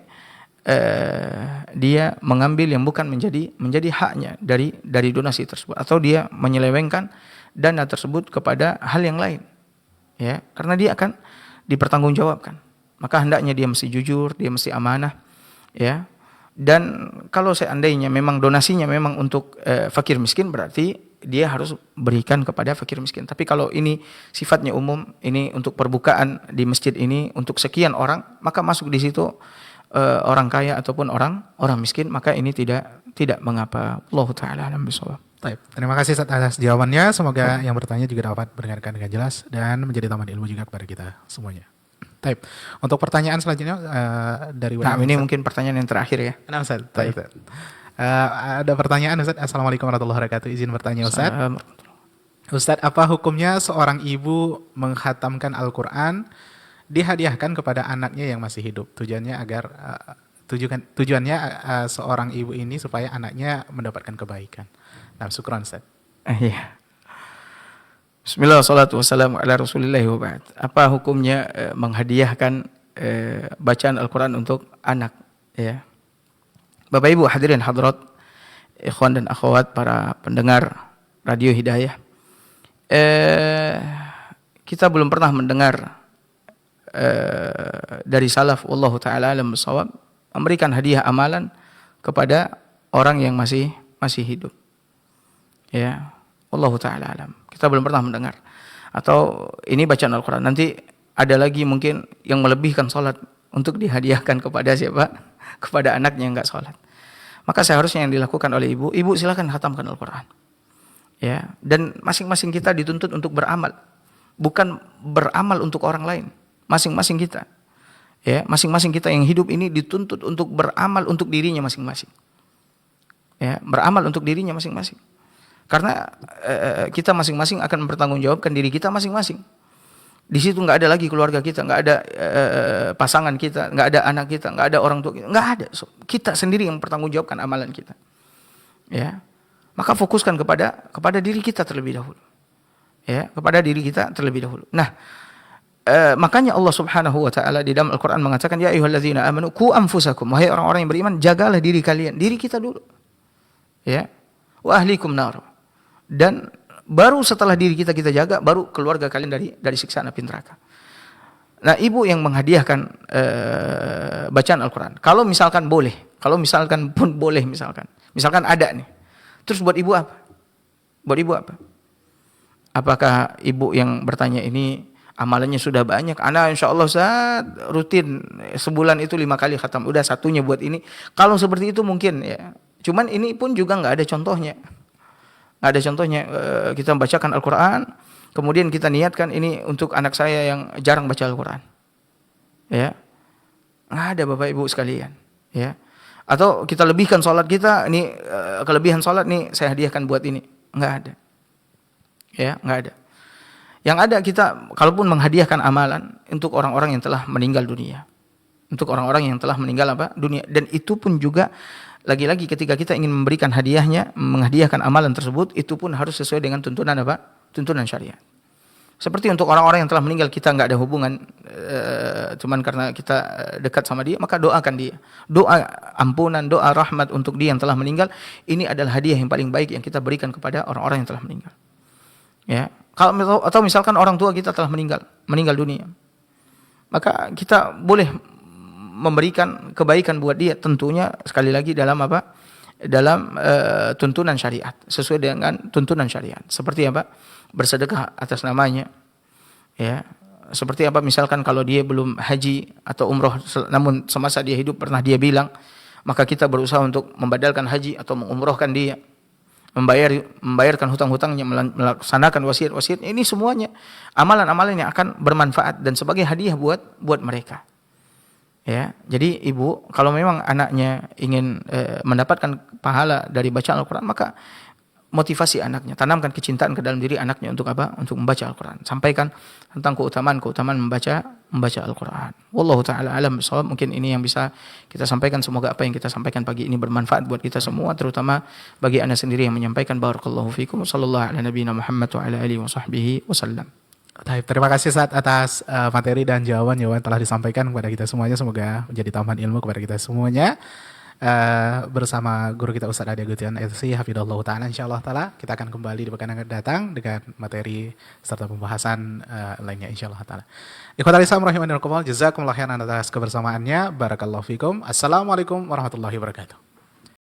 dia mengambil yang bukan menjadi haknya dari donasi tersebut, atau dia menyelewengkan dana tersebut kepada hal yang lain, ya, karena dia akan dipertanggungjawabkan. Maka hendaknya dia mesti jujur, dia mesti amanah, ya. Dan kalau seandainya memang donasinya memang untuk fakir miskin, berarti dia harus berikan kepada fakir miskin. Tapi kalau ini sifatnya umum, ini untuk perbukaan di masjid ini untuk sekian orang, maka masuk di situ orang kaya ataupun orang miskin, maka ini tidak mengapa. Allah taala alam bisawab.
Baik, terima kasih Ustaz atas jawabannya. Semoga yang bertanya juga dapat mendengarkan dengan jelas dan menjadi tambahan ilmu juga kepada kita semuanya. Baik, untuk pertanyaan selanjutnya dari
Nah, ini mungkin pertanyaan yang terakhir ya.
Nah, Ustaz. Baik. Ada pertanyaan Ustaz. Assalamualaikum warahmatullahi wabarakatuh. Izin bertanya Ustaz. Ustaz, apa hukumnya seorang ibu menghatamkan Al-Quran dihadiahkan kepada anaknya yang masih hidup? Tujuannya agar tujuannya seorang ibu ini supaya anaknya mendapatkan kebaikan. Nah, syukran Ustaz.
Iya. Bismillah, salatu wassalamu ala rasulillahi wa ba'd. Apa hukumnya menghadiahkan bacaan Al-Quran untuk anak? Ya. Bapak Ibu hadirin hadirat, ikhwan dan akhwat, para pendengar Radio Hidayah. Kita belum pernah mendengar dari salaf, wallahu ta'ala alam bisawab, memberikan hadiah amalan kepada orang yang masih hidup. Ya, wallahu ta'ala alam. Kita belum pernah mendengar. Atau ini bacaan Al-Quran. Nanti ada lagi mungkin yang melebihkan sholat untuk dihadiahkan kepada siapa? Kepada anaknya yang enggak sholat. Maka seharusnya yang dilakukan oleh ibu silakan khatamkan Al-Quran. Ya, dan masing-masing kita dituntut untuk beramal. Bukan beramal untuk orang lain. Masing-masing kita. Ya, masing-masing kita yang hidup ini dituntut untuk beramal untuk dirinya masing-masing. Ya, beramal untuk dirinya masing-masing. Karena kita masing-masing akan mempertanggungjawabkan diri kita masing-masing. Di situ nggak ada lagi keluarga kita, nggak ada pasangan kita, nggak ada anak kita, nggak ada orang tua kita, nggak ada. Kita sendiri yang mempertanggungjawabkan amalan kita. Ya, maka fokuskan kepada diri kita terlebih dahulu. Ya, kepada diri kita terlebih dahulu. Nah, makanya Allah Subhanahu wa taala di dalam Al-Qur'an mengatakan, ya ayyuhalladzina amanu qu anfusakum, wahai orang-orang yang beriman, jagalah diri kalian, diri kita dulu. Ya. Wa ahlikum nar. Dan baru setelah diri kita jaga, baru keluarga kalian dari siksa api neraka. Nah, ibu yang menghadiahkan bacaan Al-Quran, kalau misalkan pun boleh, misalkan ada nih, terus buat ibu apa? Apakah ibu yang bertanya ini amalannya sudah banyak? Ana insya Allah Ustaz rutin sebulan itu 5 kali khatam, udah satunya buat ini. Kalau seperti itu mungkin ya. Cuman ini pun juga nggak ada contohnya. Kita membacakan Al-Quran, kemudian kita niatkan ini untuk anak saya yang jarang baca Al-Quran. Ya, nggak ada Bapak Ibu sekalian. Ya, atau kita lebihkan sholat kita, ini kelebihan sholat nih saya hadiahkan buat ini, nggak ada. Ya, nggak ada. Yang ada kita, kalaupun menghadiahkan amalan untuk orang-orang yang telah meninggal dunia, dunia, dan itu pun juga lagi-lagi ketika kita ingin memberikan hadiahnya, menghadiahkan amalan tersebut, itu pun harus sesuai dengan tuntunan apa? Tuntunan syariat. Seperti untuk orang-orang yang telah meninggal, kita nggak ada hubungan, cuman karena kita dekat sama dia, maka doakan dia. Doa ampunan, doa rahmat untuk dia yang telah meninggal, ini adalah hadiah yang paling baik yang kita berikan kepada orang-orang yang telah meninggal. Ya, atau misalkan orang tua kita telah meninggal dunia, maka kita boleh memberikan kebaikan buat dia, tentunya sekali lagi dalam apa? Dalam tuntunan syariat, sesuai dengan tuntunan syariat. Seperti apa? Bersedekah atas namanya. Ya. Seperti apa misalkan kalau dia belum haji atau umroh namun semasa dia hidup pernah dia bilang, maka kita berusaha untuk membadalkan haji atau mengumrohkan dia. Membayarkan hutang-hutangnya, melaksanakan wasiat-wasiat. Ini semuanya amalan-amalan yang akan bermanfaat dan sebagai hadiah buat mereka. Ya, jadi ibu kalau memang anaknya ingin mendapatkan pahala dari bacaan Al-Quran, maka motivasi anaknya, tanamkan kecintaan ke dalam diri anaknya untuk apa? Untuk membaca Al-Quran. Sampaikan tentang keutamaan membaca Al-Quran. Wallahu taala alam bisawab. Mungkin ini yang bisa kita sampaikan. Semoga apa yang kita sampaikan pagi ini bermanfaat buat kita semua, terutama bagi anda sendiri yang menyampaikan. Barakallahu fikum. Sallallahu ala nabiyina Muhammad wa ala alihi wa sahbihi wasallam.
Terima kasih Ustaz atas materi dan jawaban telah disampaikan kepada kita semuanya. Semoga menjadi tambahan ilmu kepada kita semuanya. Bersama guru kita Ustaz Adi Agutian LC Hafidhullah Ta'ala, insyaallah Ta'ala kita akan kembali di pekan yang akan datang dengan materi serta pembahasan lainnya insyaallah Ta'ala. Ikhwatal Islam rahimanirrahimakumullah, jazakumullah khairan atas kebersamaannya. Barakallahu fikum. Assalamualaikum warahmatullahi wabarakatuh.